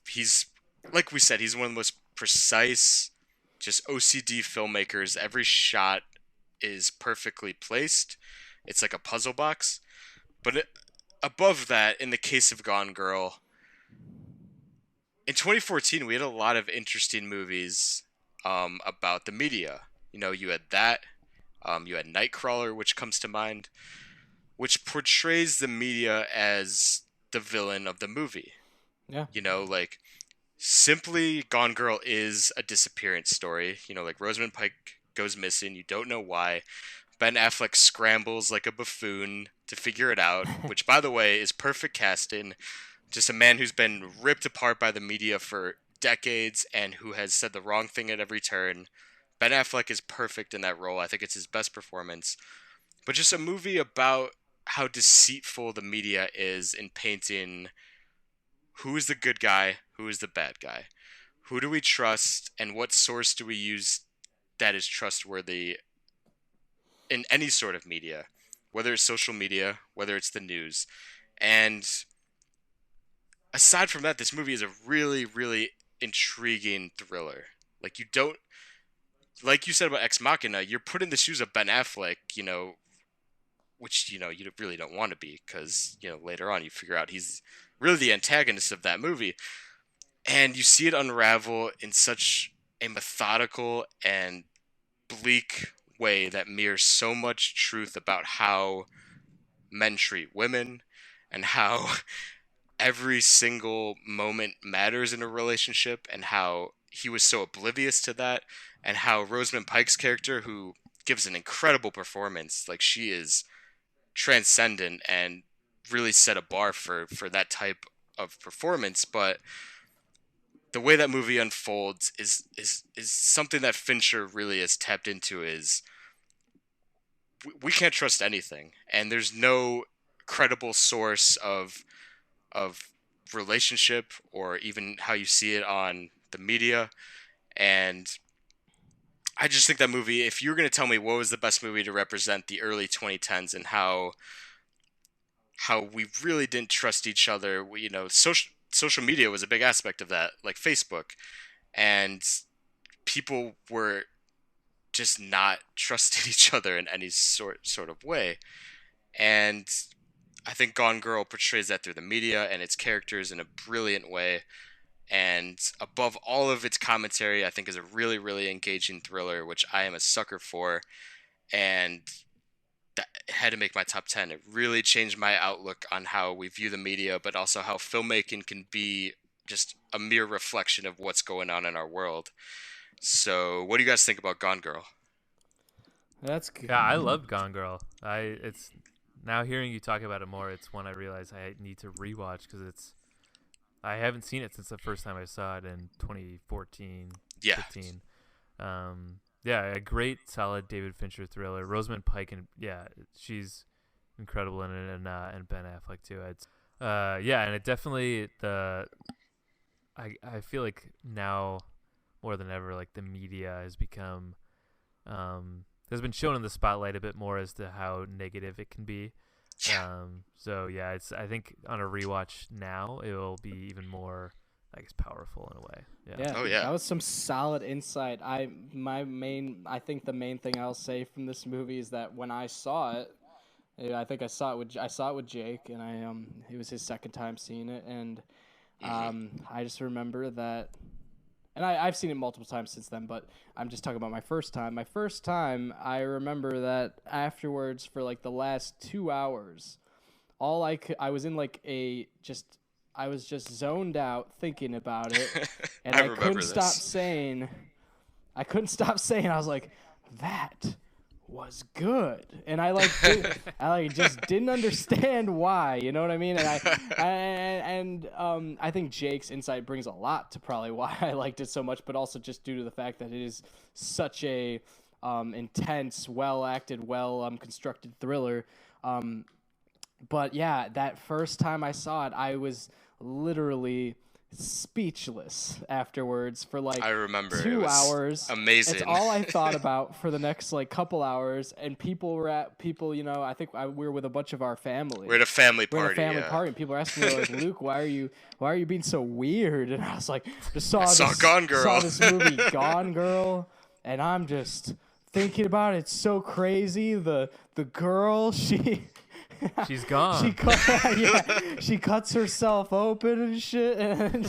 he's, like we said, he's one of the most precise, just OCD filmmakers. Every shot is perfectly placed. It's like a puzzle box. But above that, in the case of Gone Girl, in 2014, we had a lot of interesting movies about the media. You had that. You had Nightcrawler, which comes to mind, which portrays the media as the villain of the movie. Yeah. Like, simply Gone Girl is a disappearance story. Like Rosamund Pike goes missing. You don't know why. Ben Affleck scrambles like a buffoon to figure it out, which, by the way, is perfect casting. Just a man who's been ripped apart by the media for decades and who has said the wrong thing at every turn. Ben Affleck is perfect in that role. I think it's his best performance. But just a movie about how deceitful the media is in painting who is the good guy, who is the bad guy. Who do we trust, and what source do we use that is trustworthy in any sort of media, whether it's social media, whether it's the news. And aside from that, this movie is a really, really intriguing thriller. Like, like you said about Ex Machina, you're put in the shoes of Ben Affleck, which, you really don't want to be, because, later on you figure out he's really the antagonist of that movie. And you see it unravel in such a methodical and bleak way that mirrors so much truth about how men treat women and how every single moment matters in a relationship, and how he was so oblivious to that, and how Rosamund Pike's character, who gives an incredible performance, like, she is transcendent and really set a bar for that type of performance. But the way that movie unfolds is something that Fincher really has tapped into. Is we can't trust anything, and there's no credible source of relationship or even how you see it on the media. And I just think that movie, if you were going to tell me what was the best movie to represent the early 2010s and how we really didn't trust each other, social media was a big aspect of that, like Facebook, and people were just not trusting each other in any sort of way. And I think Gone Girl portrays that through the media and its characters in a brilliant way. And above all of its commentary, I think is a really, really engaging thriller, which I am a sucker for. And that had to make my top 10. It really changed my outlook on how we view the media, but also how filmmaking can be just a mere reflection of what's going on in our world. So, what do you guys think about Gone Girl? That's good. Yeah, I loved Gone Girl. It's now hearing you talk about it more. It's one I realize I need to rewatch because I haven't seen it since the first time I saw it in 2014, Yeah. 15. Yeah, a great, solid David Fincher thriller. Rosamund Pike, and she's incredible in it, and Ben Affleck too. And it definitely I feel like now more than ever, like the media has become has been shown in the spotlight a bit more as to how negative it can be. I think on a rewatch now it will be even more, I guess, powerful in a way. Yeah. Oh, yeah. That was some solid insight. I think the main thing I'll say from this movie is that when I saw it, I think I saw it with Jake, and it was his second time seeing it, and I just remember that, and I've seen it multiple times since then, but I'm just talking about my first time. My first time, I remember that afterwards for like the last 2 hours, I was in like I was just zoned out thinking about it, and I couldn't stop saying, I was like, that was good, and I just didn't understand why, you know what I mean? And I think Jake's insight brings a lot to probably why I liked it so much, but also just due to the fact that it is such a intense, well acted, well constructed thriller. But yeah, that first time I saw it, I was literally speechless afterwards for like I remember 2 hours. Amazing. It's all I thought about for the next like couple hours, and people, you know, I think we were with a bunch of our family. We're at a family party. We're at a family party, and people are asking me like, Luke, why are you being so weird? And I was like, saw Gone Girl. Saw this movie Gone Girl, and I'm just thinking about it. It's so crazy. The girl, she's gone. She cuts herself open and shit, and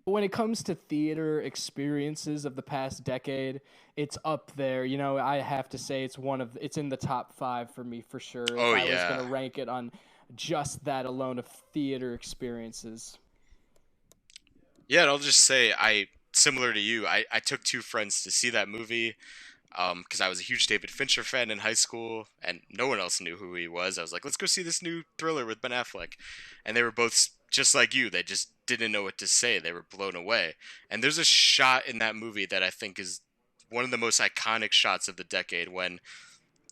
when it comes to theater experiences of the past decade, it's up there. You know, I have to say it's in the top 5 for me for sure. Oh, if I was gonna rank it on just that alone of theater experiences. Yeah, and I'll just say, similar to you, I took 2 friends to see that movie. Because I was a huge David Fincher fan in high school, and no one else knew who he was. I was like, let's go see this new thriller with Ben Affleck. And they were both just like you. They just didn't know what to say. They were blown away. And there's a shot in that movie that I think is one of the most iconic shots of the decade, when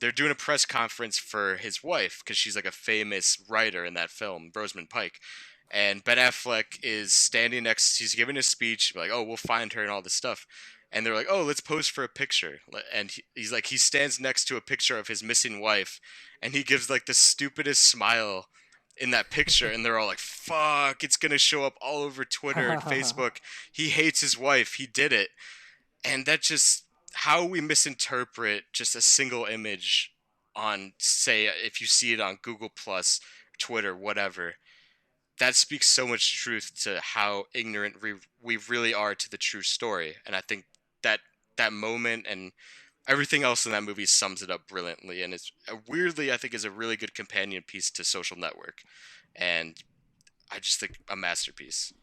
they're doing a press conference for his wife, because she's like a famous writer in that film, Rosamund Pike. And Ben Affleck is standing he's giving a speech, like, oh, we'll find her and all this stuff. And they're like, oh, let's pose for a picture. And he's like, he stands next to a picture of his missing wife, and he gives like the stupidest smile in that picture. And they're all like, fuck, it's going to show up all over Twitter and Facebook. He hates his wife. He did it. And that's just how we misinterpret just a single image on, say, if you see it on Google Plus, Twitter, whatever. That speaks so much truth to how ignorant we really are to the true story. And I think that moment and everything else in that movie sums it up brilliantly. And it's weirdly, I think, is a really good companion piece to Social Network. And I just think a masterpiece.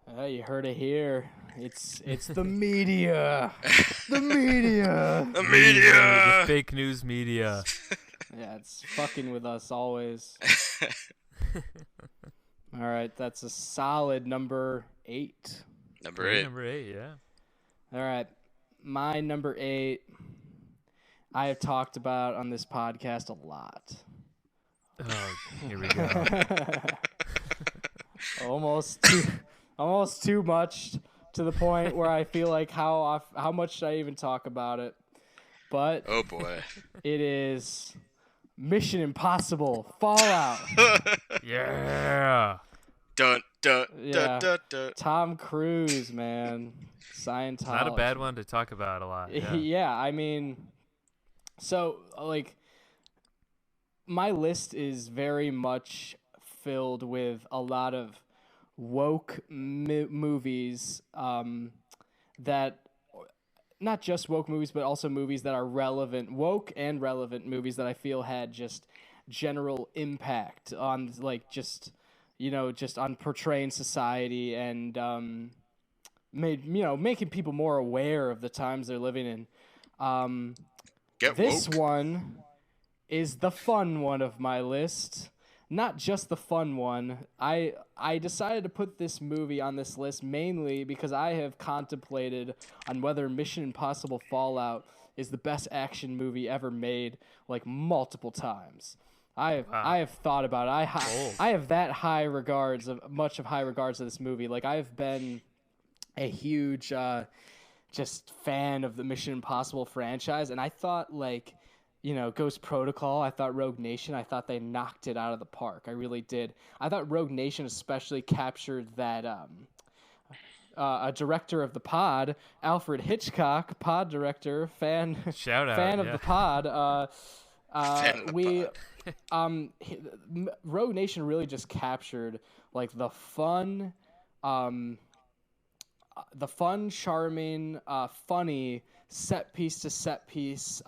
You heard it here. It's the media. The media. The media. The fake news media. Yeah, it's fucking with us always. All right, that's a solid number 8. Number 8. Number 8, yeah. All right, my number 8, I have talked about on this podcast a lot. Oh, here we go. almost too much, to the point where I feel like how much should I even talk about it? But oh boy, it is Mission Impossible Fallout. Yeah. Dun, dun, dun, dun, dun. Tom Cruise, man. Scientology. Not a bad one to talk about a lot. Yeah. Yeah, I mean, so like my list is very much filled with a lot of woke movies that, not just woke movies, but also movies that are relevant, woke and relevant movies that I feel had just general impact on like just on portraying society and making people more aware of the times they're living in. This woke. one is the fun one of my list. Not just the fun one. I decided to put this movie on this list mainly because I have contemplated on whether Mission Impossible Fallout is the best action movie ever made, like multiple times. I have thought about it. I have that high regards of this movie. Like I've been a huge just fan of the Mission Impossible franchise, and I thought Ghost Protocol, I thought Rogue Nation, I thought they knocked it out of the park. I really did. I thought Rogue Nation especially captured that a director of the pod, Alfred Hitchcock, pod director, fan of the pod. Rogue Nation really just captured like the fun, charming, funny set piece to set piece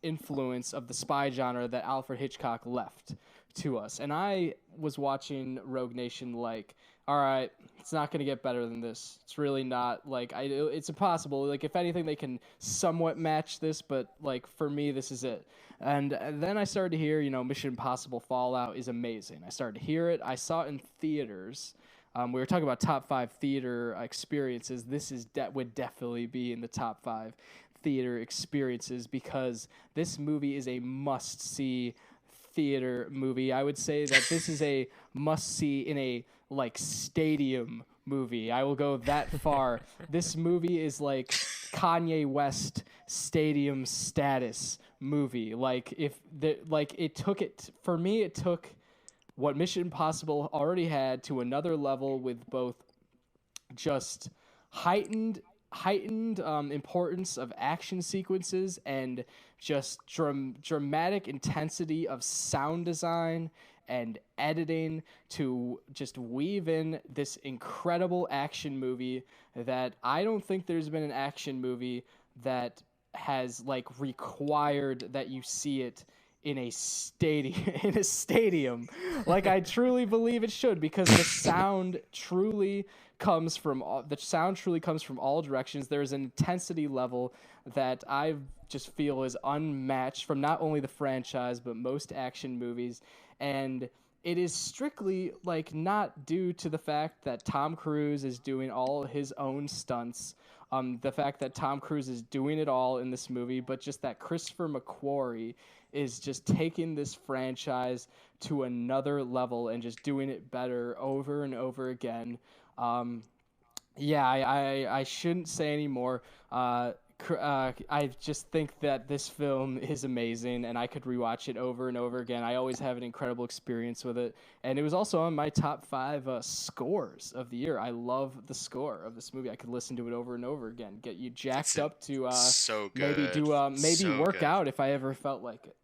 influence of the spy genre that Alfred Hitchcock left to us. And I was watching Rogue Nation like, all right, it's not going to get better than this. It's really not. Like, it's impossible. Like, if anything, they can somewhat match this, but like for me, this is it. And then I started to hear, Mission Impossible Fallout is amazing. I started to hear it. I saw it in theaters. We were talking about top 5 theater experiences. This would definitely be in the top 5 theater experiences because this movie is a must-see theater movie. I would say that this is a must-see in a stadium movie. I will go that far. This movie is like Kanye West stadium status movie. It took what Mission Impossible already had to another level with both just heightened importance of action sequences and just dramatic intensity of sound design and editing to just weave in this incredible action movie that I don't think there's been an action movie that has required that you see it in a stadium. Like I truly believe it should, because the sound truly comes from all directions. There's an intensity level that I just feel is unmatched from not only the franchise but most action movies, and it is strictly not due to the fact that Tom Cruise is doing all his own stunts, the fact that Tom Cruise is doing it all in this movie, but just that Christopher McQuarrie is just taking this franchise to another level and just doing it better over and over again. I shouldn't say any more. I just think that this film is amazing, and I could rewatch it over and over again. I always have an incredible experience with it, and it was also on my top 5 scores of the year. I love the score of this movie. I could listen to it over and over again, get you jacked up to so good. maybe work out if I ever felt like it.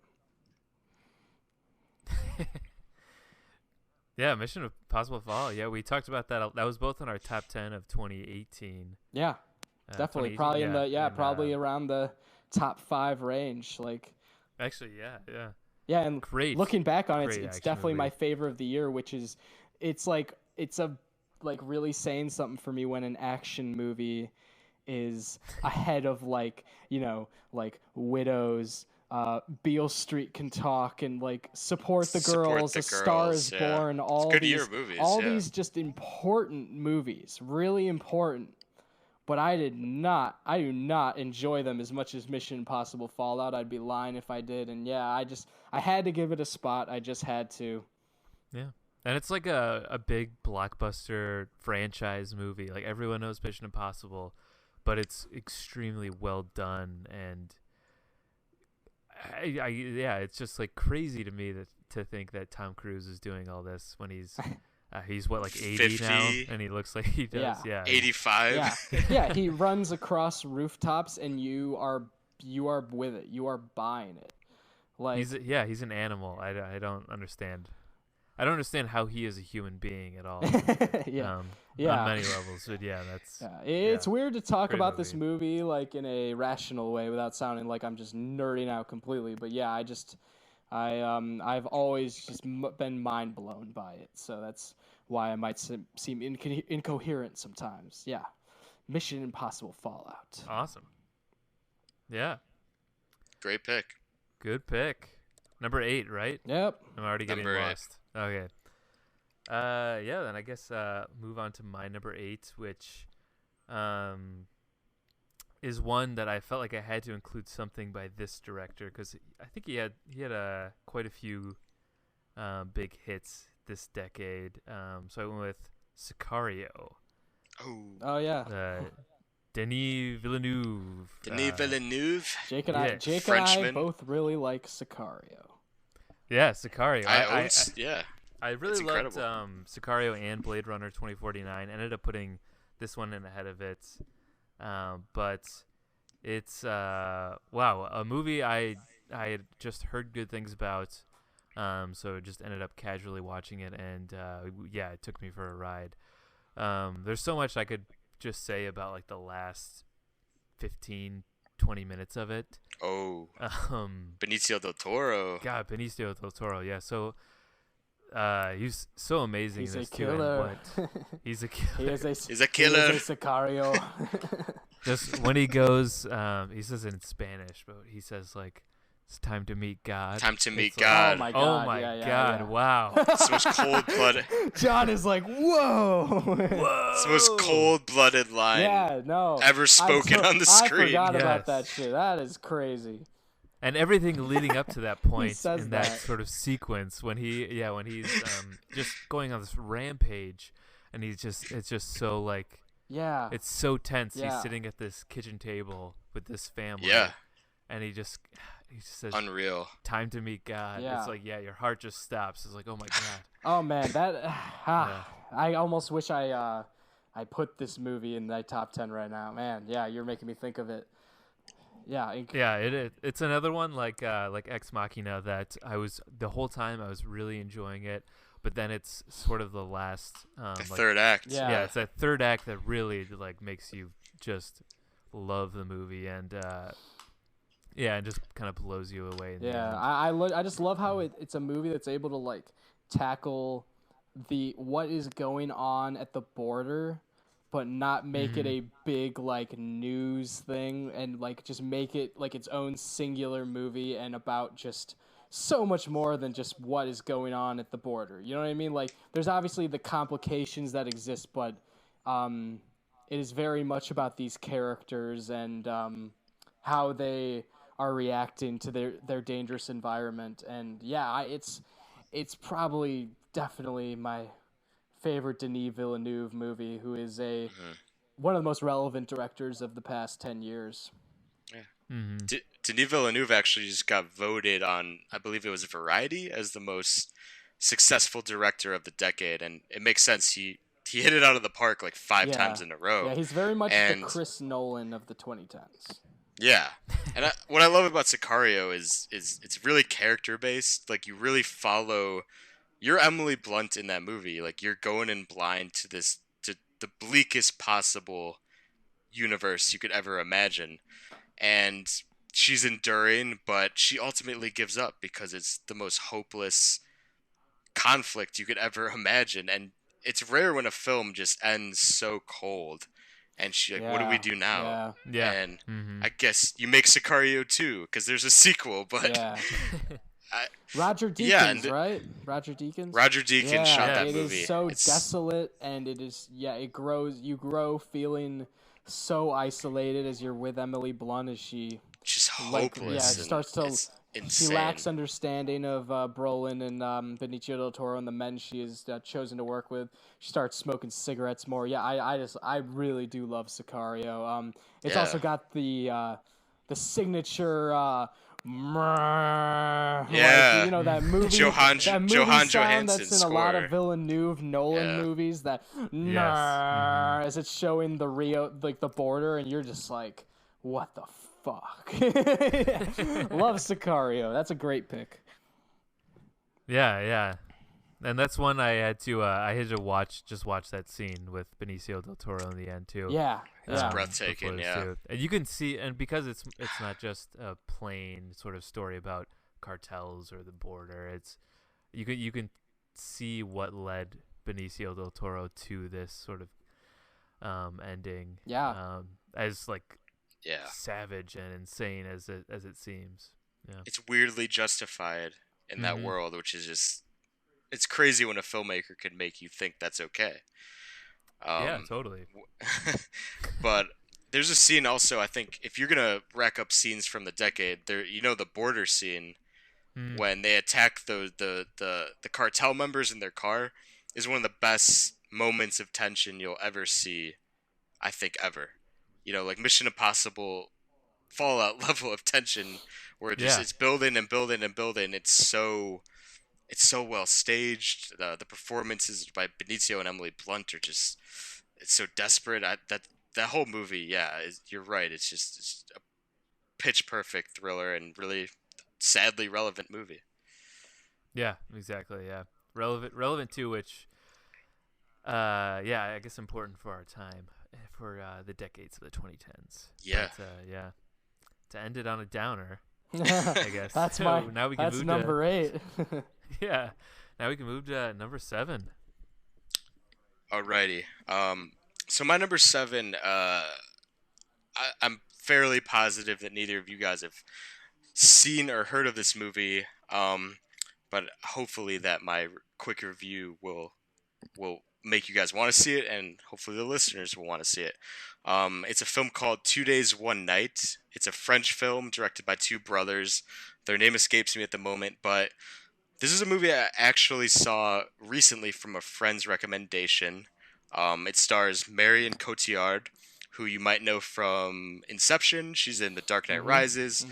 Yeah, Mission Impossible Fallout. Yeah, we talked about that. That was both in our top 10 of 2018. Yeah. Definitely, probably probably around the top 5 range. Actually, yeah. And great. Looking back on it, it's definitely movie. my favorite of the year. Which is, it's really saying something for me when an action movie is ahead of Widows, Beale Street Can Talk, and Support the Girls, A Star Is Born. All these just important movies, really important. But I do not enjoy them as much as Mission Impossible Fallout. I'd be lying if I did. And I had to give it a spot. I just had to. Yeah. And it's like a big blockbuster franchise movie. Like everyone knows Mission Impossible, but it's extremely well done. And it's just crazy to me to think that Tom Cruise is doing all this when he's... he's 80 50. now, and he looks like he does. Yeah. 85. Yeah. He runs across rooftops, and you are with it. You are buying it. He's an animal. I don't understand. I don't understand how he is a human being at all. On many levels. But it's weird to talk about this movie in a rational way without sounding like I'm just nerding out completely. But I've always just been mind blown by it. So that's why I might seem incoherent sometimes. Yeah, Mission Impossible Fallout. Awesome. Yeah. Great pick. Good pick. Number 8, right? Yep. I'm already getting Number 8. lost. Okay. Yeah, then I guess move on to my number 8, which is one that I felt like I had to include something by this director because I think he had quite a few big hits this decade. So I went with Sicario. Oh yeah. Denis Villeneuve. Jake and I both really like Sicario. Yeah, Sicario. I really loved Sicario and Blade Runner 2049. Ended up putting this one in ahead of it. But it's wow, a movie I had just heard good things about. So just ended up casually watching it, and yeah, it took me for a ride. There's so much I could just say about like the last 15-20 minutes of it. Benicio del Toro. God, Benicio del Toro, yeah. So he's so amazing He's in this a killer. too. He's a killer. He's a killer. He is a Sicario. Just when he goes, he says it in Spanish, but he says like, "It's time to meet God." Time to meet like, God. Oh my God. Oh my yeah, God! yeah. Wow. It's the most cold-blooded. John is like, whoa. It's the most cold-blooded line ever spoken on the screen. I forgot about Yes. that shit. That is crazy. And everything leading up to that point says in that that. sort of sequence when he's just going on this rampage, and it's just so like, Yeah. it's so tense. Yeah. He's sitting at this kitchen table with this family. Yeah. And he just says, Unreal. "Time to meet God." Yeah. It's like, yeah, your heart just stops. It's like, oh my God. Oh man, that I almost wish I put this movie in my top 10 right now. Man, yeah, you're making me think of it. Yeah. Yeah, it's another one like Ex Machina that the whole time I was really enjoying it, but then it's sort of the last The third act. Yeah. it's that third act that really like makes you just love the movie and and just kind of blows you away. In the Yeah, end. I just love how it's a movie that's able to like tackle what is going on at the border, but not make it a big like news thing, and like just make it like its own singular movie and about just so much more than just what is going on at the border. You know what I mean? Like there's obviously the complications that exist, but it is very much about these characters and how they are reacting to their dangerous environment. And yeah, it's probably definitely my favorite Denis Villeneuve movie, who is one of the most relevant directors of the past 10 years. Yeah. Denis Villeneuve actually just got voted on, I believe it was Variety, as the most successful director of the decade, and it makes sense. He hit it out of the park like 5 times in a row. Yeah, he's very much the Chris Nolan of the 2010s. Yeah, and what I love about Sicario is it's really character based. Like you really follow, you're Emily Blunt in that movie. Like you're going in blind to the bleakest possible universe you could ever imagine, and she's enduring, but she ultimately gives up because it's the most hopeless conflict you could ever imagine. And it's rare when a film just ends so cold. And she's like, what do we do now? Yeah. And I guess you make Sicario 2, because there's a sequel, but... Yeah. Roger Deakins, right? Roger Deakins? Roger Deakins shot that movie. It is so desolate, and it is, you grow feeling so isolated as you're with Emily Blunt as she... She's hopeless. Starts to... Insane. She lacks understanding of Brolin and Benicio del Toro and the men she has chosen to work with. She starts smoking cigarettes more. Yeah, I really do love Sicario. It's also got the signature that movie Johann sound Johansson that's in a lot of Villeneuve Nolan movies. That as it's showing the the border, and you're just like, what the fuck. Love Sicario. That's a great pick. Yeah. And that's one I had to watch that scene with Benicio del Toro in the end too. Yeah. It's breathtaking, yeah. And you can see, and because it's not just a plain sort of story about cartels or the border. It's you can see what led Benicio del Toro to this sort of ending. Yeah. As like Yeah. savage and insane as it seems. Yeah. It's weirdly justified in that Mhm. world, which is just it's crazy when a filmmaker can make you think that's okay. Yeah, Um, totally. but there's a scene also. I think if you're gonna rack up scenes from the decade, there the border scene Mm. when they attack the cartel members in their car is one of the best moments of tension you'll ever see. I think ever. Like Mission Impossible Fallout level of tension where Yeah. it's building and building and building. It's so well staged. The performances by Benicio and Emily Blunt are just it's so desperate. That whole movie, yeah, you're right. It's a pitch perfect thriller and really sadly relevant movie. Yeah, exactly. Yeah. Relevant to which yeah, I guess important for our time, for the decades of the 2010s. Yeah. But yeah, to end it on a downer, I guess. That's So my. now we can That's move number 8. to yeah. Now we can move to number 7. Alrighty. So my number 7, I'm fairly positive that neither of you guys have seen or heard of this movie. But hopefully that my quick review will make you guys want to see it, and hopefully the listeners will want to see it. It's a film called 2 Days, One Night. It's a French film directed by two brothers. Their name escapes me at the moment, but this is a movie I actually saw recently from a friend's recommendation. It stars Marion Cotillard, who you might know from Inception. She's in The Dark Knight Rises.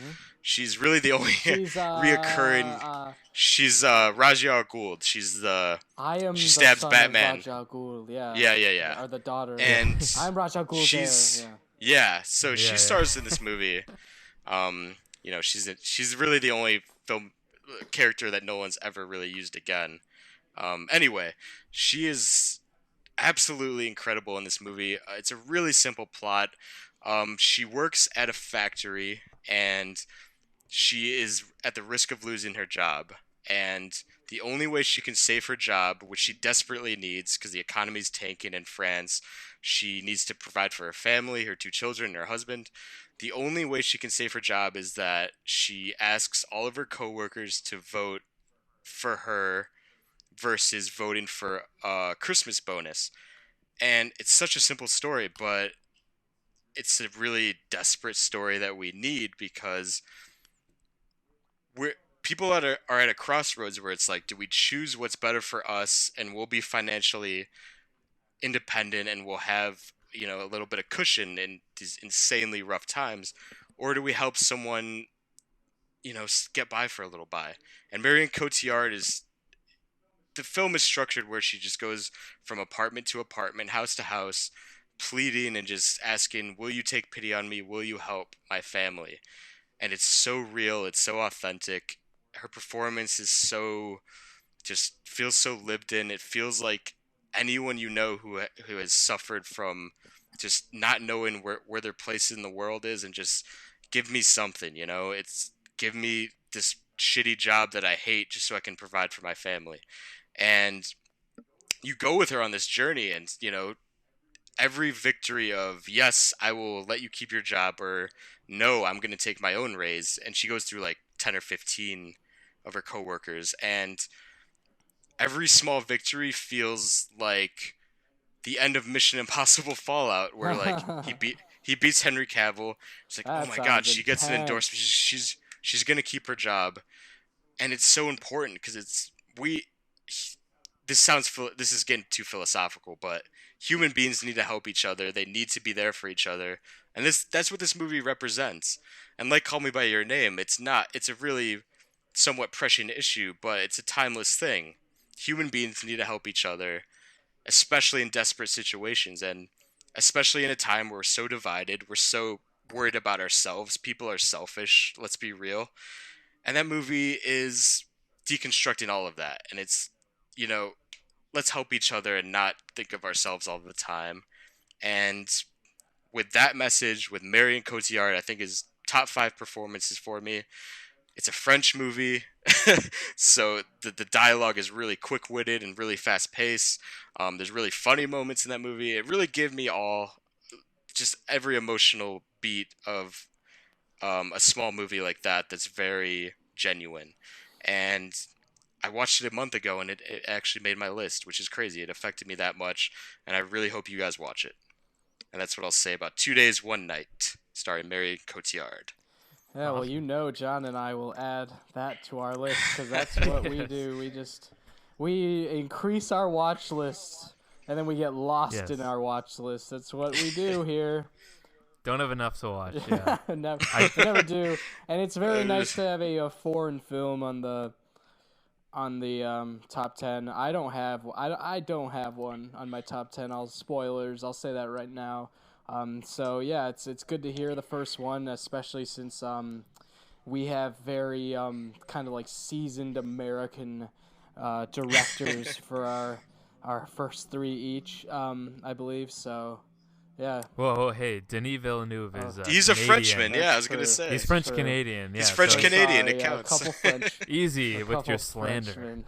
She's really the only She's reoccurring. She's Ra's al Ghul. I am She the stabs son Batman. of Ra's al Ghul. Yeah. Yeah. Or the daughter. And I'm Ra's al Ghul's she's heir. Yeah. so Yeah, she yeah. stars in this movie. She's really the only film character that no one's ever really used again. Anyway, she is absolutely incredible in this movie. It's a really simple plot. She works at a factory and she is at the risk of losing her job. And the only way she can save her job, which she desperately needs because the economy's tanking in France, she needs to provide for her family, her 2 children, and her husband. The only way she can save her job is that she asks all of her coworkers to vote for her versus voting for a Christmas bonus. And it's such a simple story, but it's a really desperate story that we need because people are at a crossroads where it's like, do we choose what's better for us and we'll be financially independent and we'll have a little bit of cushion in these insanely rough times, or do we help someone get by for a little by? And Marion Cotillard the film is structured where she just goes from apartment to apartment, house to house, pleading and just asking, will you take pity on me? Will you help my family? And it's so real. It's so authentic. Her performance is just feels so lived in. It feels like anyone who has suffered from just not knowing where their place in the world is and just give me something, it's give me this shitty job that I hate just so I can provide for my family. And you go with her on this journey and every victory of yes, I will let you keep your job, or no, I'm going to take my own raise. And she goes through like 10 or 15 of her coworkers, and every small victory feels like the end of Mission Impossible Fallout, where like he beats Henry Cavill. It's like, That oh my god, sounds she gets an intense. endorsement. She's going to keep her job, and it's so important because this is getting too philosophical, but human beings need to help each other. They need to be there for each other. And that's what this movie represents. And like Call Me by Your Name, it's a really somewhat prescient issue, but it's a timeless thing. Human beings need to help each other, especially in desperate situations, and especially in a time where we're so divided, we're so worried about ourselves. People are selfish, let's be real. And that movie is deconstructing all of that. And it's, let's help each other and not think of ourselves all the time. And with that message, with Marion Cotillard, I think is top 5 performances for me. It's a French movie, so the dialogue is really quick-witted and really fast-paced. There's really funny moments in that movie. It really gave me just every emotional beat of a small movie like that that's very genuine. And I watched it a month ago, and it actually made my list, which is crazy. It affected me that much, and I really hope you guys watch it. And that's what I'll say about 2 Days, One Night, starring Mary Cotillard. Yeah, well, Awesome. John and I will add that to our list because that's what we Yes. do. We increase our watch list and then we get lost in Yes. our watch list. That's what we do here. Don't have enough to watch. Yeah. never, I we never do. And it's very nice Just- to have a foreign film on the top 10. I don't have one on my top 10. Spoilers. I'll say that right now. So yeah, it's good to hear the first one, especially since we have very kind of like seasoned American directors for our first three each, I believe. So yeah, Whoa, hey, Denis Villeneuve is He's a Canadian. Frenchman, yeah, I was True. going to say. He's French Canadian. Yeah, He's French so Canadian, it sorry, counts. A couple French. easy a with couple your slander. Frenchmen.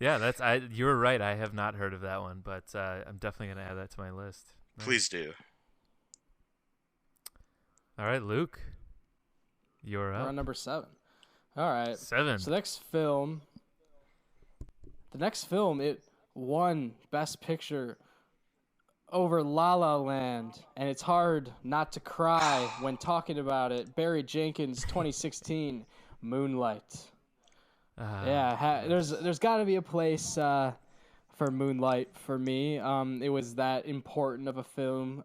Yeah, you were right. I have not heard of that one, but I'm definitely gonna add that to my list. Nice. Please do. All right, Luke, you're We're up. on number 7. All right. 7. So the next film, it won Best Picture over La La Land, and it's hard not to cry when talking about it. Barry Jenkins, 2016, Moonlight. There's got to be a place for Moonlight for me. It was that important of a film.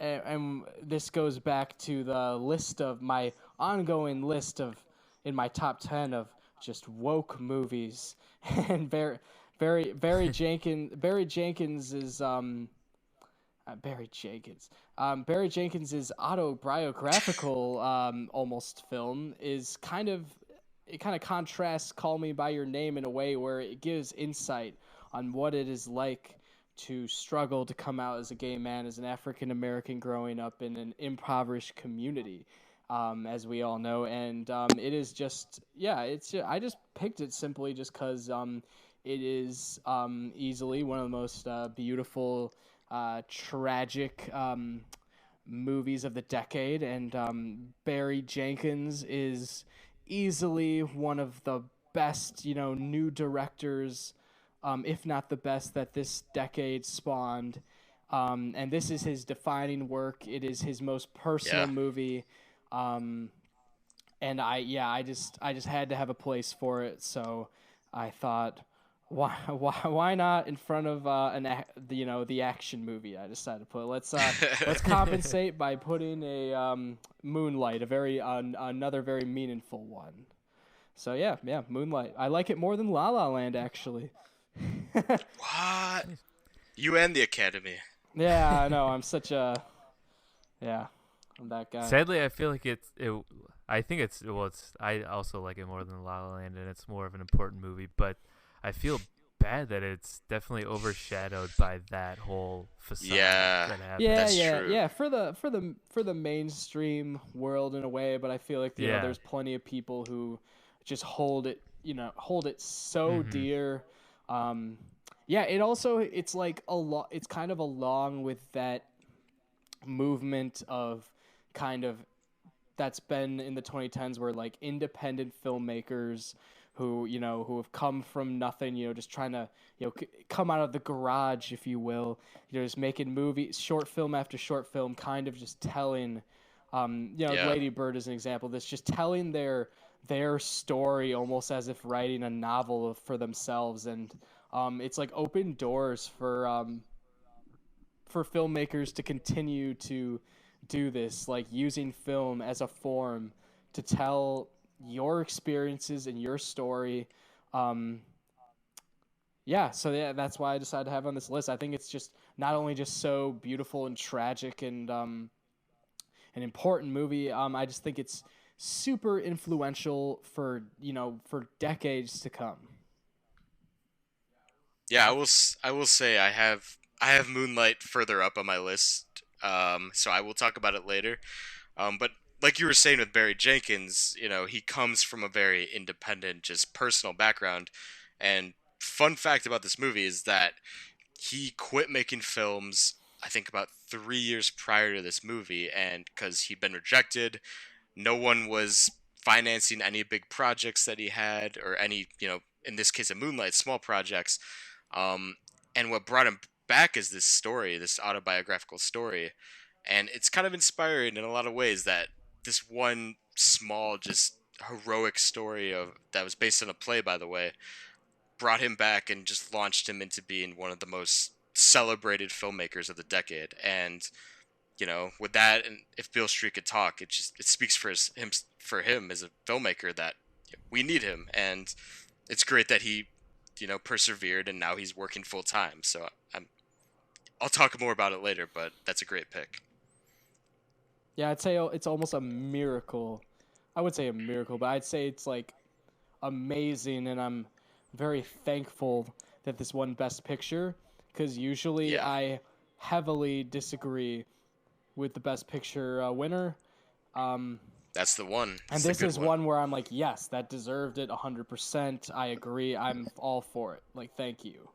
And this goes back to the list of my ongoing list of in my top 10 of just woke movies. And Barry Jenkins is Barry Jenkins' autobiographical almost film is kind of contrasts Call Me by Your Name in a way where it gives insight on what it is like to struggle to come out as a gay man, as an African American growing up in an impoverished community, as we all know. And it is just, I just picked it simply just because it is easily one of the most beautiful, tragic movies of the decade. And Barry Jenkins is easily one of the best, new directors, if not the best, that this decade spawned. And this is his defining work. It is his most personal movie. And I just had to have a place for it. So I thought, why not in front of the action movie? I decided to put let's compensate by putting a Moonlight, another very meaningful one. So yeah, Moonlight. I like it more than La La Land actually. What? You and the Academy. Yeah, I know. I'm that guy. Sadly, I feel like I also like it more than La La Land, and it's more of an important movie. But I feel bad that it's definitely overshadowed by that whole facade. Yeah. That happened. That's true. Yeah. For the mainstream world in a way, but I feel like there's plenty of people who just hold it so dear. It's like it's kind of along with that movement of kind of that's been in the 2010s where like independent filmmakers who have come from nothing, just trying to, come out of the garage, if you will, just making movies, short film after short film, kind of just telling, Lady Bird is an example. That's just telling their story almost as if writing a novel for themselves. And it's like open doors for filmmakers to continue to do this, like using film as a form to tell your experiences and your story. That's why I decided to have it on this list. I think it's just not only just so beautiful and tragic and an important movie. I just think it's super influential for decades to come. Yeah, I will say I have Moonlight further up on my list. So I will talk about it later. But like you were saying with Barry Jenkins, he comes from a very independent, just personal background. And fun fact about this movie is that he quit making films, I think, about 3 years prior to this movie, and because he'd been rejected, no one was financing any big projects that he had, or any, in this case, a Moonlight, small projects. Um, and what brought him back is this story, this autobiographical story, and it's kind of inspiring in a lot of ways that this one small, just heroic story of that was based on a play, by the way, brought him back and just launched him into being one of the most celebrated filmmakers of the decade. And with that, and if Beale Street could talk, it speaks for him as a filmmaker that we need him, and it's great that he persevered, and now he's working full time. So I'll talk more about it later, but that's a great pick. Yeah, I'd say it's almost a miracle. I would say a miracle, but I'd say it's like amazing, and I'm very thankful that this won Best Picture, because usually I heavily disagree with the Best Picture winner. That's the one. And this is one where I'm like, yes, that deserved it 100%. I agree. I'm all for it. Like, thank you.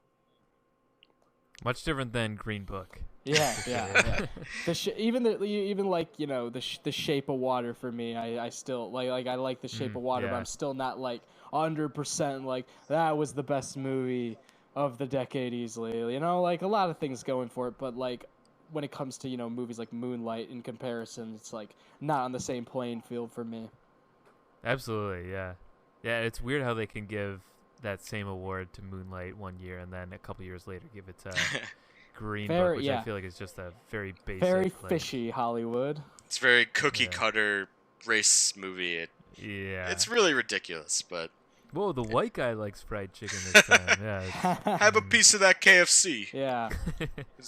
Much different than Green Book. Yeah. Even like the Shape of Water for me, I still like I like the Shape of Water, but I'm still not like 100% like that was the best movie of the decade easily. Like a lot of things going for it, but like when it comes to movies like Moonlight in comparison, it's like not on the same playing field for me. Absolutely, yeah. It's weird how they can give that same award to Moonlight one year and then a couple years later give it to Green Book, which I feel like is just a very basic, very fishy Hollywood. It's very cookie cutter race movie. It's really ridiculous, but whoa, the white guy likes fried chicken this time. Yeah, have a piece of that KFC. Yeah.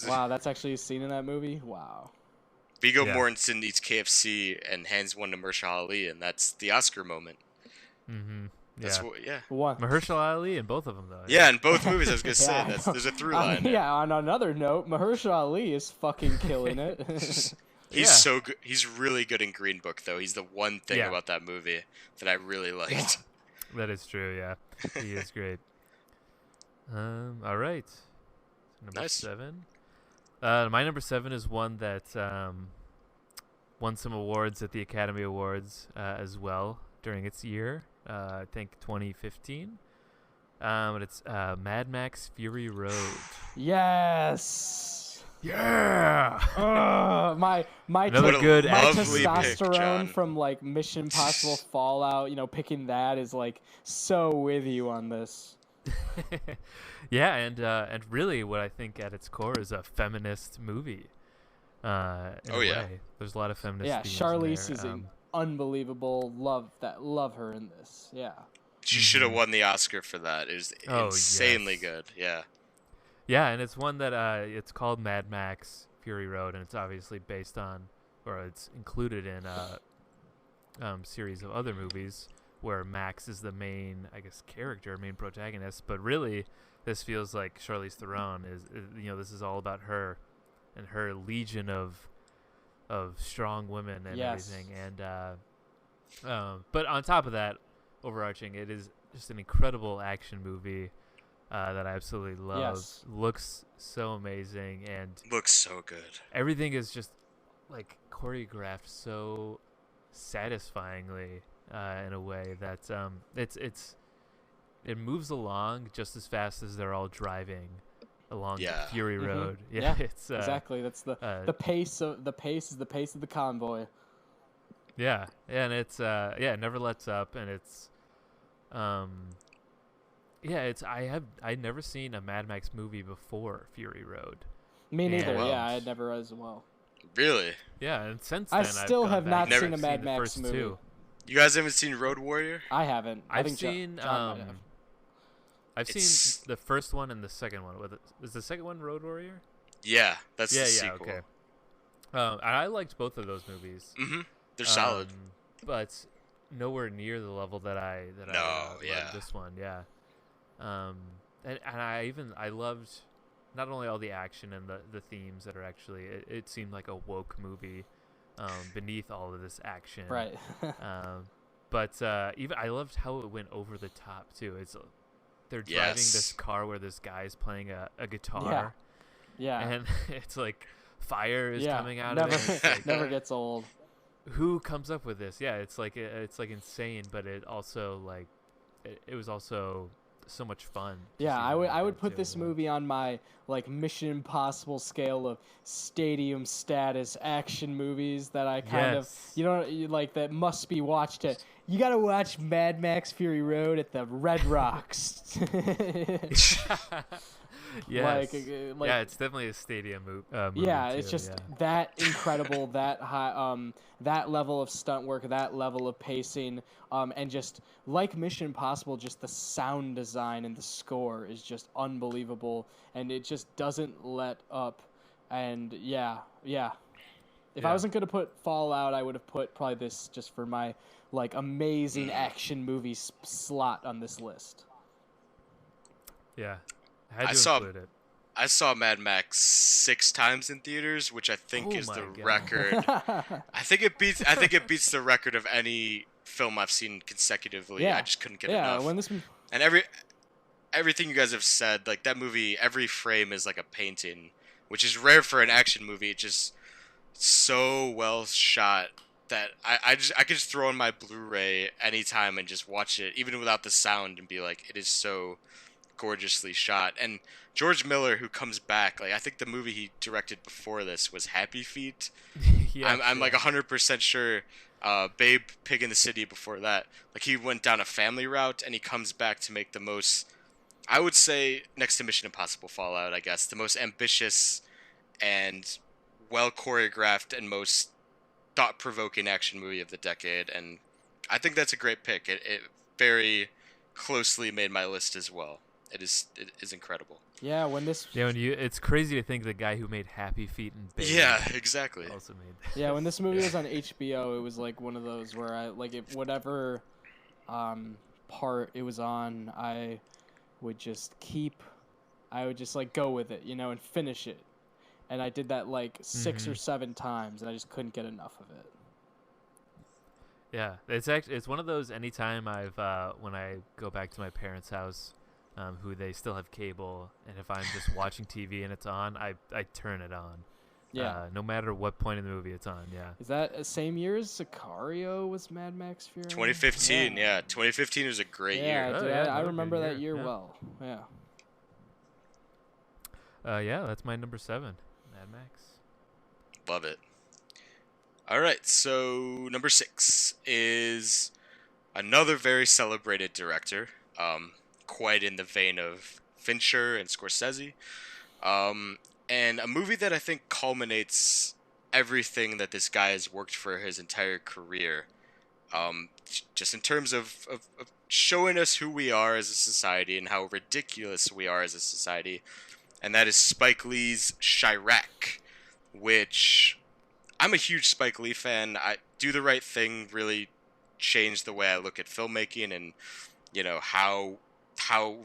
Wow, that's actually a scene in that movie. Wow. Viggo Mortensen eats KFC and hands one to Mahershala Ali, and that's the Oscar moment. Mm-hmm. That's what? Mahershala Ali in both of them, though. Yeah, in both movies, I was going to say. There's a through line. On another note, Mahershala Ali is fucking killing it. He's so good. He's really good in Green Book, though. He's the one thing about that movie that I really liked. That is true, yeah. He is great. All right. Number 7. My number 7 is one that won some awards at the Academy Awards as well during its year. I think 2015. But it's Mad Max Fury Road. Yes. Yeah. My good testosterone from like Mission Impossible Fallout, picking that is like so with you on this. Yeah, and really what I think at its core is a feminist movie. In a way. There's a lot of feminist themes Charlize in is there. unbelievable. Love her in this. Yeah. She should have won the Oscar for that. It was insanely good. Yeah. Yeah, and it's one that it's called Mad Max Fury Road, and it's obviously based on, or it's included in a series of other movies where Max is the main, main protagonist. But really, this feels like Charlize Theron is this is all about her and her legion of strong women and everything. And but on top of that, overarching, it is just an incredible action movie that I absolutely love. Yes. Looks so amazing and looks so good. Everything is just like choreographed so satisfyingly in a way that it moves along just as fast as they're all driving along the Fury Road. Yeah, it's exactly. That's the pace of the pace is the pace of the convoy. Yeah, and it's it never lets up, and it's I'd never seen a Mad Max movie before Fury Road. Me neither. I had never as well. Really? Yeah, and since then I still have not seen a Mad Max movie. Two. You guys haven't seen Road Warrior? I haven't. I've seen the first one and the second one. Is the second one Road Warrior? Yeah, that's the sequel. Okay. I liked both of those movies. Mm-hmm. They're solid, but nowhere near the level that I loved this one. Yeah. And I loved not only all the action and the themes that are actually it seemed like a woke movie beneath all of this action. Right. But even I loved how it went over the top too. They're driving this car where this guy's playing a guitar. Yeah. And it's like fire is coming out never, of it. It's like, never gets old. Who comes up with this? Yeah, it's like insane, but it also like it was also so much fun. Yeah, I would put this movie on my like Mission Impossible scale of stadium status action movies that I kind of like that must be watched at. You gotta watch Mad Max Fury Road at the Red Rocks. Yes. Yeah, it's definitely a stadium movie. Yeah, too, it's just that incredible, that high, that level of stunt work, that level of pacing, and just like Mission Impossible, just the sound design and the score is just unbelievable, and it just doesn't let up. And if I wasn't gonna put Fallout, I would have put probably this just for my like amazing action movie slot on this list. Yeah. I saw Mad Max 6 times in theaters, which I think is the record. I think it beats the record of any film I've seen consecutively. I just couldn't get enough. And everything you guys have said, like that movie, every frame is like a painting, which is rare for an action movie. It's just so well shot that I could just throw on my Blu-ray anytime and just watch it, even without the sound, and be like, it is so gorgeously shot. And George Miller, who comes back, like I think the movie he directed before this was Happy Feet. I'm like 100% sure. Babe, Pig in the City before that, like he went down a family route, and he comes back to make the most, I would say, next to Mission Impossible Fallout, I guess, the most ambitious and well choreographed and most thought-provoking action movie of the decade. And I think that's a great pick. It very closely made my list as well. It is incredible. Yeah, it's crazy to think the guy who made Happy Feet and Baby. Yeah, exactly. Also made that. Yeah, when this movie was on HBO, it was like one of those where I like if whatever part it was on, I would just like go with it, and finish it. And I did that like 6 or 7 times, and I just couldn't get enough of it. Yeah, it's one of those. Anytime when I go back to my parents' house, who they still have cable, and if I'm just watching TV and it's on, I turn it on. Yeah. No matter what point in the movie it's on. Yeah. Is that the same year as Sicario was Mad Max Fury? 2015. Yeah. 2015 was a great year. Dude, I remember that year well. Yeah. Yeah, that's my number 7, Mad Max. Love it. All right, so number 6 is another very celebrated director, quite in the vein of Fincher and Scorsese, and a movie that I think culminates everything that this guy has worked for his entire career, just in terms of showing us who we are as a society and how ridiculous we are as a society, and that is Spike Lee's Chirac, which I'm a huge Spike Lee fan. Do the Right Thing really changed the way I look at filmmaking, and how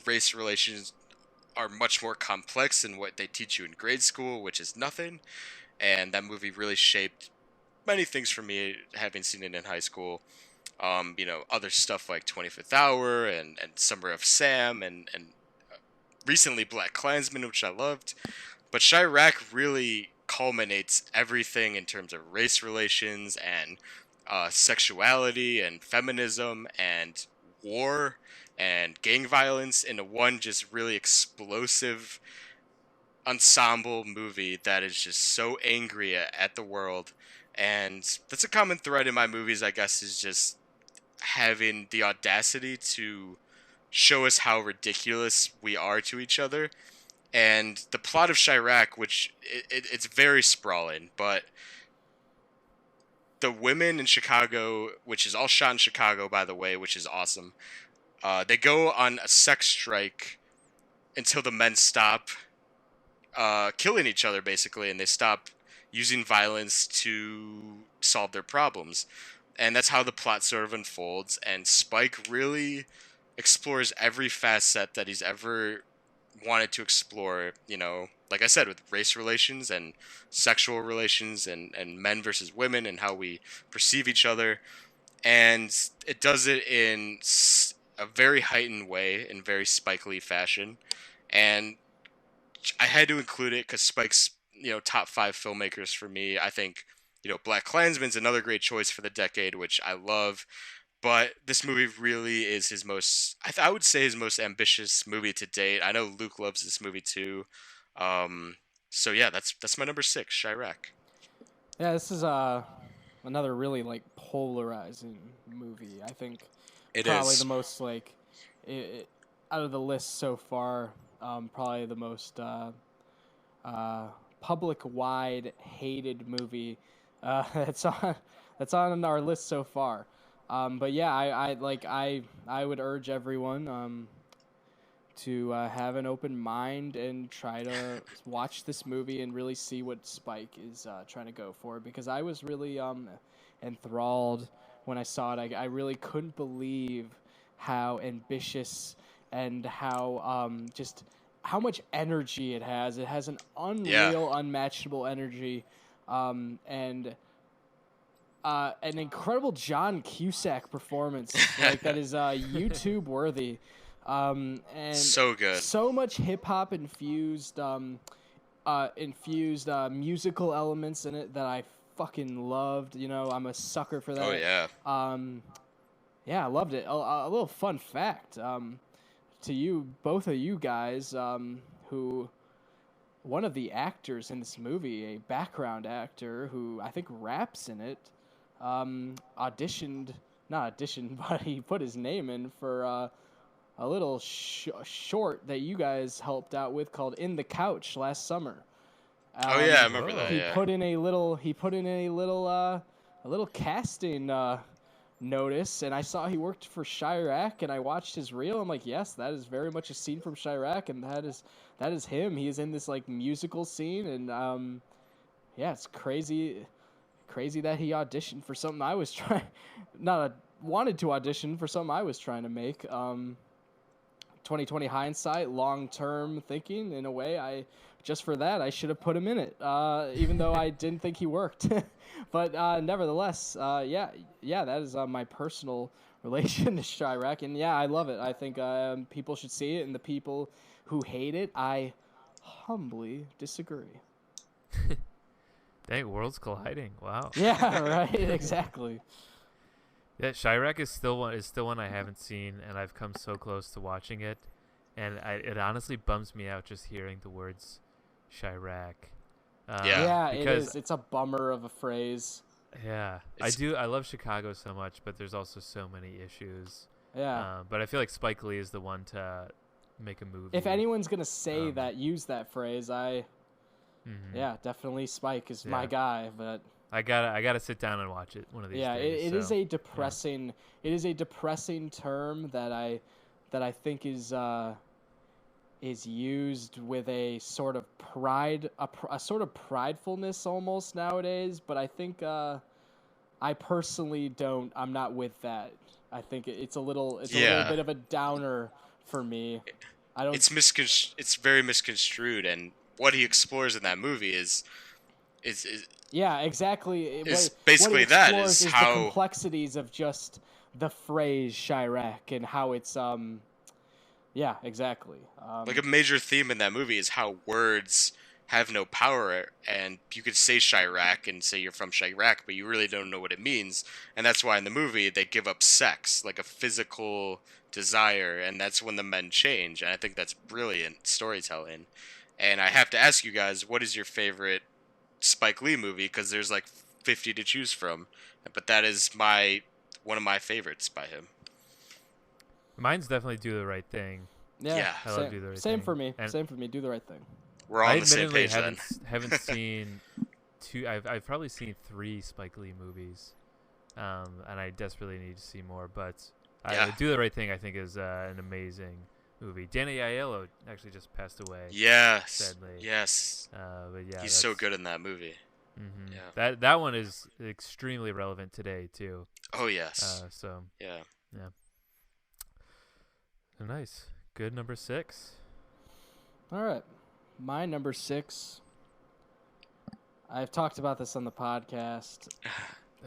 race relations are much more complex than what they teach you in grade school, which is nothing. And that movie really shaped many things for me, having seen it in high school. Other stuff like 25th Hour and Summer of Sam and recently Black Klansman, which I loved. But Chirac really culminates everything in terms of race relations and sexuality and feminism and war and gang violence into one just really explosive ensemble movie that is just so angry at the world. And that's a common thread in my movies, I guess, is just having the audacity to show us how ridiculous we are to each other. And the plot of Chirac, which it's very sprawling, but the women in Chicago, which is all shot in Chicago, by the way, which is awesome, they go on a sex strike until the men stop killing each other, basically, and they stop using violence to solve their problems. And that's how the plot sort of unfolds, and Spike really explores every facet that he's ever wanted to explore, like I said, with race relations and sexual relations and men versus women and how we perceive each other. And it does it in a very heightened way, in very Spike Lee fashion. And I had to include it because Spike's, top 5 filmmakers for me. I think, Black Klansman's another great choice for the decade, which I love. But this movie really is his most, I would say his most ambitious movie to date. I know Luke loves this movie too. So yeah, that's my number 6, Chirac. Yeah, this is another really like polarizing movie. I think It probably is. the most like out of the list so far, probably the most public-wide hated movie that's on our list so far. But yeah, I would urge everyone to have an open mind and try to watch this movie and really see what Spike is trying to go for, because I was really enthralled when I saw it. I really couldn't believe how ambitious and how just how much energy it has. It has an unreal, unmatchable energy, and an incredible John Cusack performance like that is YouTube worthy. And So good. so much hip hop infused musical elements in it that I fucking loved. I'm a sucker for that. Oh yeah. Yeah, I loved it. A little fun fact to you, both of you guys, who one of the actors in this movie, a background actor who I think raps in it, not auditioned, but he put his name in for a little short that you guys helped out with called "In the Couch" last summer. Oh yeah, I remember that. He Yeah. put in a little casting notice, and I saw he worked for Chirac, and I watched his reel. I'm like, yes, that is very much a scene from Chirac, and that is him. He is in this like musical scene, and yeah, it's crazy that he auditioned for something I was trying, wanted to audition for something I was trying to make. 2020 hindsight, long-term thinking, in a way, just for that, I should have put him in it, even though I didn't think he worked. But nevertheless, yeah, that is my personal relation to Chirac, and yeah, I love it. I think people should see it, and the people who hate it, I humbly disagree. Dang, worlds colliding. Wow. Yeah, right, exactly. Yeah, Chirac is still one I haven't seen, and I've come so close to watching it, and it honestly bums me out just hearing the words Chirac. Yeah, it is. It's a bummer of a phrase. Yeah, I love Chicago so much, but there's also so many issues. Yeah. But I feel like Spike Lee is the one to make a movie. If anyone's gonna say use that phrase, yeah, definitely Spike is my guy. But I gotta sit down and watch it one of these days. Yeah, it is a depressing. It is a depressing term that I think is used with a sort of pride, a sort of pridefulness almost nowadays. But I think I personally don't. I'm not with that. I think it's a little bit of a downer for me. I don't. It's very misconstrued, and what he explores in that movie is yeah, exactly. Is basically that is how the complexities of just the phrase Chirac and how it's yeah, exactly. Like a major theme in that movie is how words have no power, and you could say Chirac and say you're from Chirac, but you really don't know what it means, and that's why in the movie they give up sex, like a physical desire, and that's when the men change, and I think that's brilliant storytelling. And I have to ask you guys, what is your favorite Spike Lee movie? Because there's like 50 to choose from, but that is one of my favorites by him. Mine's definitely Do the Right Thing. Yeah, I love Do the Right same Thing. for me. And same for me. Do the right thing. We're all on the same page then. haven't seen two. I've probably seen 3 Spike Lee movies, and I desperately need to see more. But Do the Right Thing, I think, is an amazing movie. Danny Aiello actually just passed away. Yes. Sadly. Yes. But yeah, he's so good in that movie. Mm-hmm. Yeah. That one is extremely relevant today too. Oh yes. Yeah. Nice. Good number 6. All right. My number 6. I've talked about this on the podcast.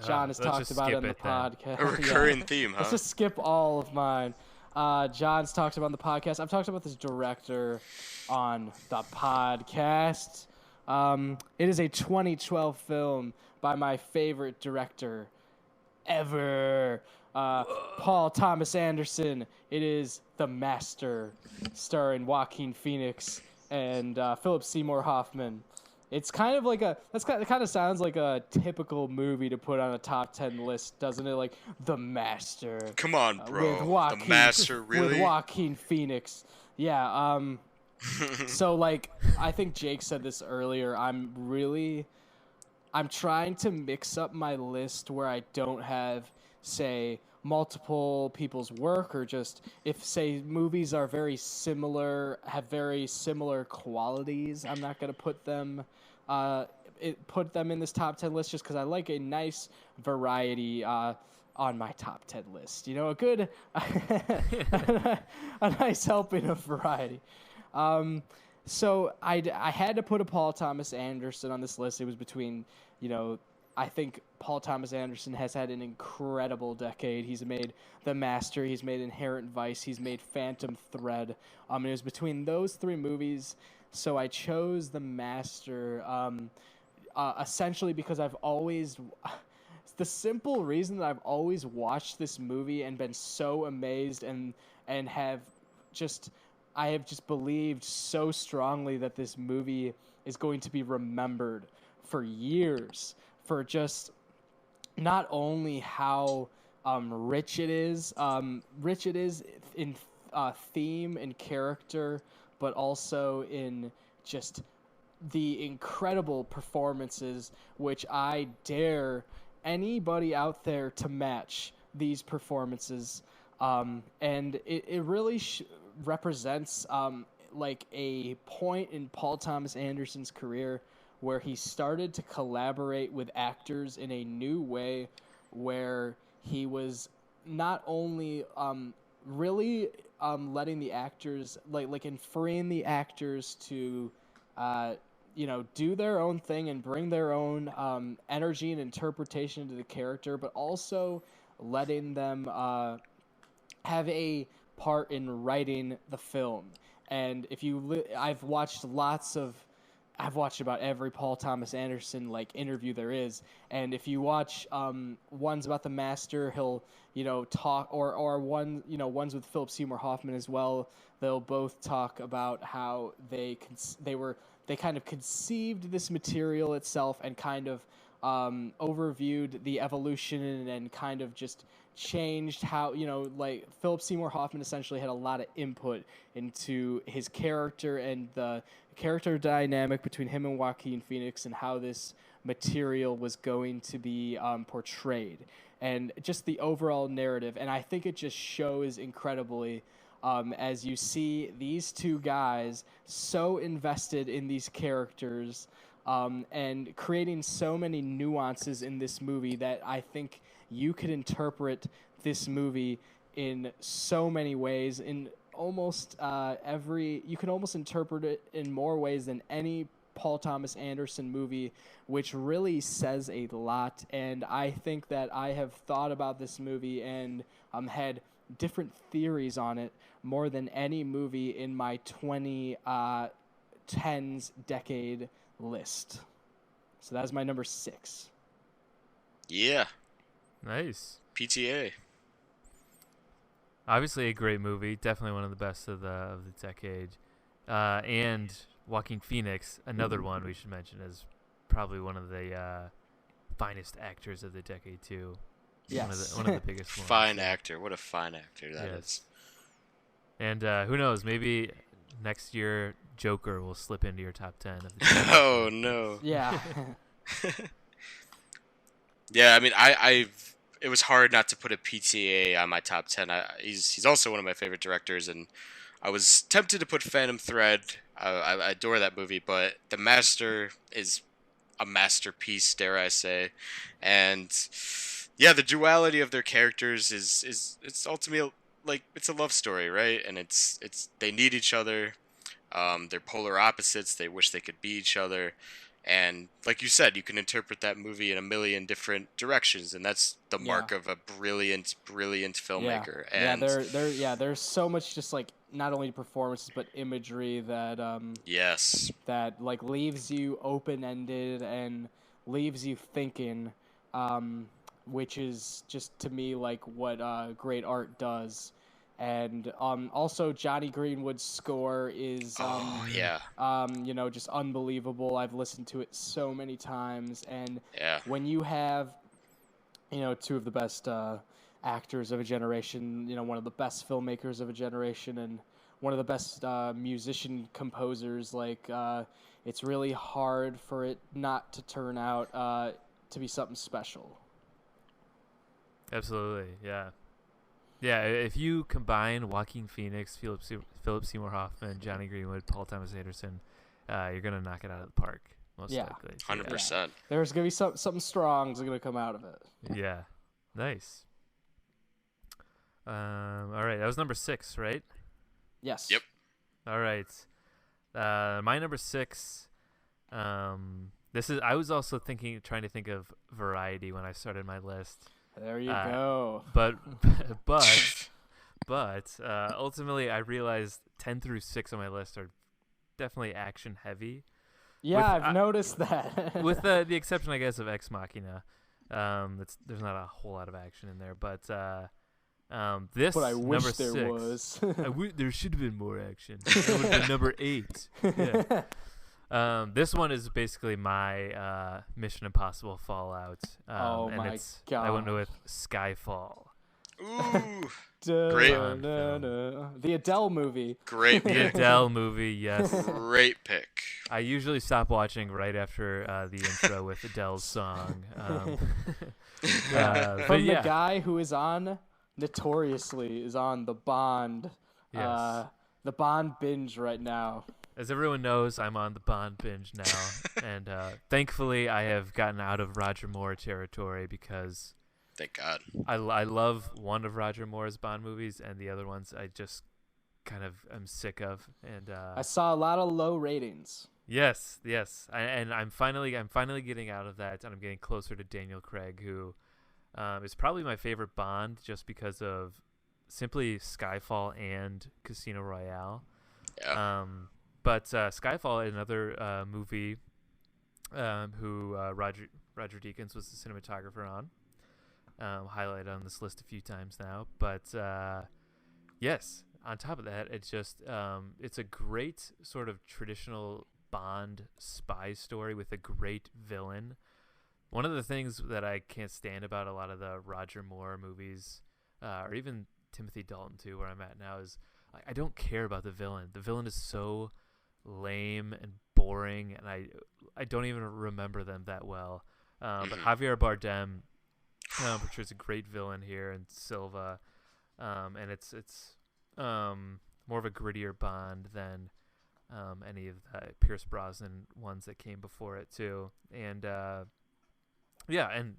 John has let's talked just about it skip on the it then. podcast. A recurring theme, huh? Let's just skip all of mine. John's talked about on the podcast. I've talked about this director on the podcast. It is a 2012 film by my favorite director ever, Paul Thomas Anderson. It is The Master, starring Joaquin Phoenix and Philip Seymour Hoffman. It's kind of like it kind of sounds like a typical movie to put on a top 10 list, doesn't it? Like The Master. Come on, bro. With Joaquin, The Master, really? With Joaquin Phoenix. Yeah. So like I think Jake said this earlier. I'm trying to mix up my list where I don't have, say, multiple people's work, or just if, say, movies are very similar, have very similar qualities, I'm not going to put them in this top 10 list, just because I like a nice variety on my top 10 list. You know, a good, a nice helping of variety. So I had to put a Paul Thomas Anderson on this list. It was between, I think Paul Thomas Anderson has had an incredible decade. He's made The Master, he's made Inherent Vice, he's made Phantom Thread. It was between those 3 movies, so I chose The Master, essentially because it's the simple reason that I've always watched this movie and been so amazed and I have just believed so strongly that this movie is going to be remembered for years, for just not only how rich it is in theme and character, but also in just the incredible performances, which I dare anybody out there to match these performances. And it really represents like a point in Paul Thomas Anderson's career where he started to collaborate with actors in a new way, where he was not only really letting the actors like and freeing the actors to do their own thing and bring their own energy and interpretation to the character, but also letting them have a part in writing the film. And if I've watched about every Paul Thomas Anderson interview there is, and if you watch ones about The Master, he'll talk, or ones with Philip Seymour Hoffman as well. They'll both talk about how they kind of conceived this material itself and kind of overviewed the evolution and kind of just changed how Philip Seymour Hoffman essentially had a lot of input into his character and the character dynamic between him and Joaquin Phoenix and how this material was going to be portrayed and just the overall narrative. And I think it just shows incredibly as you see these 2 guys so invested in these characters and creating so many nuances in this movie that I think you could interpret this movie in so many ways. In almost you can almost interpret it in more ways than any Paul Thomas Anderson movie, which really says a lot. And I think that I have thought about this movie and had different theories on it more than any movie in my 2010s decade list. So that's my number 6. Yeah. Nice. PTA. Obviously a great movie, definitely one of the best of the decade. And Joaquin Phoenix, another one we should mention, is probably one of the finest actors of the decade too. Yes. One of the biggest ones. Fine actor. What a fine actor that is. And who knows, maybe next year Joker will slip into your top 10 of the decade. Oh no. Yeah. Yeah, I mean, it was hard not to put a PTA on my top 10. He's also one of my favorite directors, and I was tempted to put Phantom Thread. I adore that movie, but The Master is a masterpiece, dare I say. And yeah, the duality of their characters is it's ultimately it's a love story, right? And it's they need each other, They're polar opposites. They wish they could be each other. And like you said, you can interpret that movie in a million different directions, and that's the Yeah. mark of a brilliant, brilliant Yeah. filmmaker. Yeah, And there's so much just like not only performances but imagery that yes, that like leaves you open-ended and leaves you thinking, which is just to me like what great art does. And also Johnny Greenwood's score is oh yeah, just unbelievable. I've listened to it so many times, and yeah, when you have two of the best actors of a generation, one of the best filmmakers of a generation, and one of the best musician composers, like it's really hard for it not to turn out to be something special. Absolutely, yeah. Yeah, if you combine Joaquin Phoenix, Philip Seymour Hoffman, Johnny Greenwood, Paul Thomas Anderson, you're going to knock it out of the park, most likely. 100%. There's going to be something strong is going to come out of it. Yeah, nice. All right, that was number 6, right? Yes. Yep. All right. My number 6, this is, I was also trying to think of variety when I started my list. There you go. But ultimately, I realized 10 through 6 on my list are definitely action heavy. Yeah, I've noticed that. With the exception, I guess, of Ex Machina. There's not a whole lot of action in there, but this. But I wish number there 6, was. there should have been more action. That would have been number 8. Yeah. This one is basically my Mission Impossible Fallout. Oh and my god! I went with Skyfall. Ooh, Great. Bond film. The Adele movie. great The pick. Adele movie, yes. Great pick. I usually stop watching right after the intro with Adele's song. From the guy who is notoriously on the Bond. Yes. The Bond binge right now. As everyone knows, I'm on the Bond binge now, and thankfully I have gotten out of Roger Moore territory because Thank God. I love one of Roger Moore's Bond movies, and the other ones I just kind of am sick of. And I saw a lot of low ratings. Yes, and I'm finally getting out of that, and I'm getting closer to Daniel Craig, who is probably my favorite Bond, just because of simply Skyfall and Casino Royale. Yeah. But Skyfall, another movie, who Roger Deakins was the cinematographer on, highlighted on this list a few times now. But yes, on top of that, it's just it's a great sort of traditional Bond spy story with a great villain. One of the things that I can't stand about a lot of the Roger Moore movies, or even Timothy Dalton too, where I'm at now, is I don't care about the villain. The villain is so lame and boring, and I don't even remember them that well. But Javier Bardem portrays a great villain here in Silva, and it's more of a grittier Bond than any of the Pierce Brosnan ones that came before it too. And and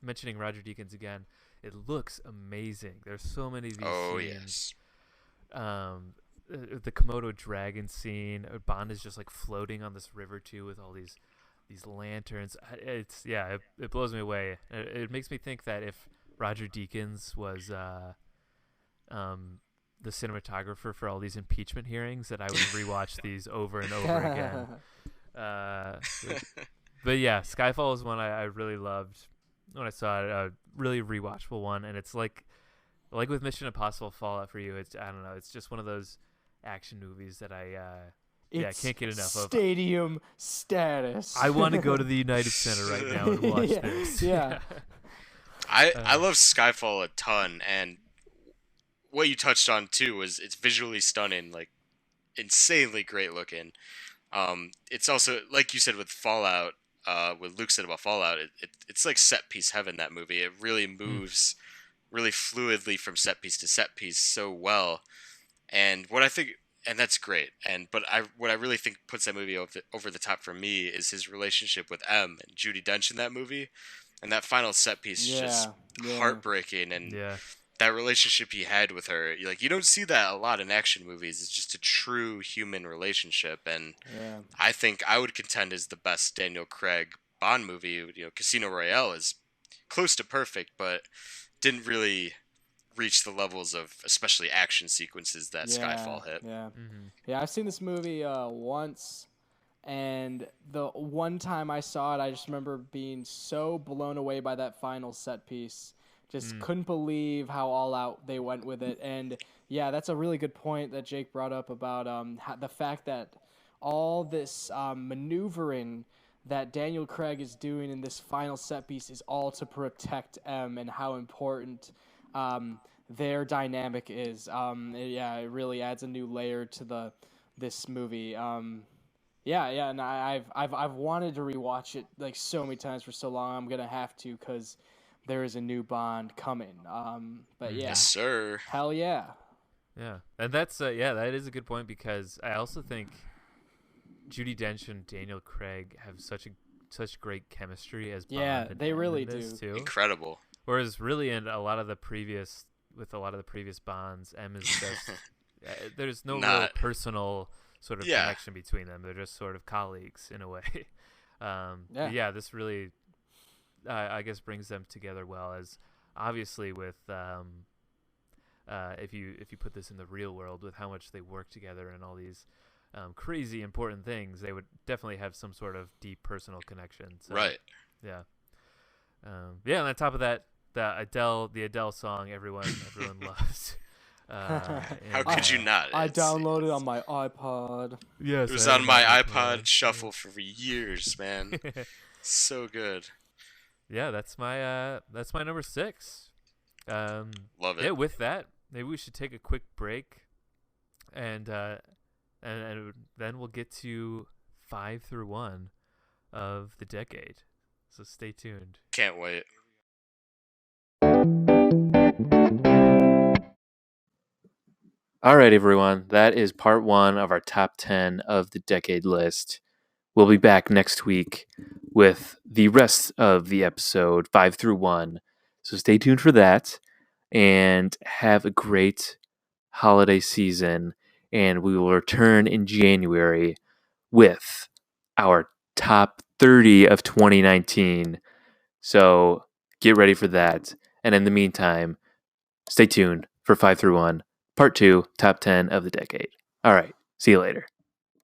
mentioning Roger Deakins again, it looks amazing. There's so many of these scenes. Yes. The Komodo dragon scene. Bond is just like floating on this river too, with all these lanterns. It blows me away. It makes me think that if Roger Deakins was the cinematographer for all these impeachment hearings, that I would rewatch these over and over again. But yeah, Skyfall is one I really loved when I saw it. A really rewatchable one, and it's like with Mission Impossible Fallout for you. I don't know. It's just one of those action movies that I can't get enough of. Stadium status. I want to go to the United Center right now and watch this. Yeah. I love Skyfall a ton, and what you touched on too was it's visually stunning, like insanely great looking. It's also, like you said with Fallout, what Luke said about Fallout, it's like set piece heaven, that movie. It really moves really fluidly from set piece to set piece so well. And what I think, and that's great. But what I really think puts that movie over the top for me is his relationship with M and Judi Dench in that movie. And that final set piece is just heartbreaking. And that relationship he had with her, like you don't see that a lot in action movies. It's just a true human relationship, and Yeah. I think I would contend is the best Daniel Craig Bond movie. Casino Royale is close to perfect, but didn't really reach the levels of especially action sequences that Skyfall hit. Yeah. Mm-hmm. Yeah, I've seen this movie once, and the one time I saw it, I just remember being so blown away by that final set piece. Just couldn't believe how all out they went with it. And yeah, that's a really good point that Jake brought up about the fact that all this maneuvering that Daniel Craig is doing in this final set piece is all to protect M, and how important their dynamic is. It really adds a new layer to this movie. Yeah, and I've wanted to rewatch it like so many times for so long. I'm gonna have to, because there is a new Bond coming. But yeah, Yes, sir. hell yeah. Yeah, and that's that is a good point, because I also think Judi Dench and Daniel Craig have such great chemistry as Bond. Yeah, and they M really in this do. too. Incredible. Whereas really in a lot of the previous Bonds, M is just there's no real personal sort of connection between them. They're just sort of colleagues in a way. Yeah, this really I guess brings them together well, as obviously with if you put this in the real world, with how much they work together and all these crazy important things, they would definitely have some sort of deep personal connection. So, Right. Yeah. And on top of that, the Adele song everyone loves. How could you not? I downloaded it on my iPod. Yes, It was on my iPod Shuffle for years, man. So good. Yeah, that's my number 6. Love it. Yeah, with that, maybe we should take a quick break, and then we'll get to 5 through 1 of the decade. So stay tuned. Can't wait. All right, everyone. That is part 1 of our top 10 of the decade list. We'll be back next week with the rest of the episode, 5 through 1. So stay tuned for that, and have a great holiday season. And we will return in January with our top 30 of 2019. So get ready for that. And in the meantime, stay tuned for 5 through 1, part 2, top 10 of the decade. All right. See you later.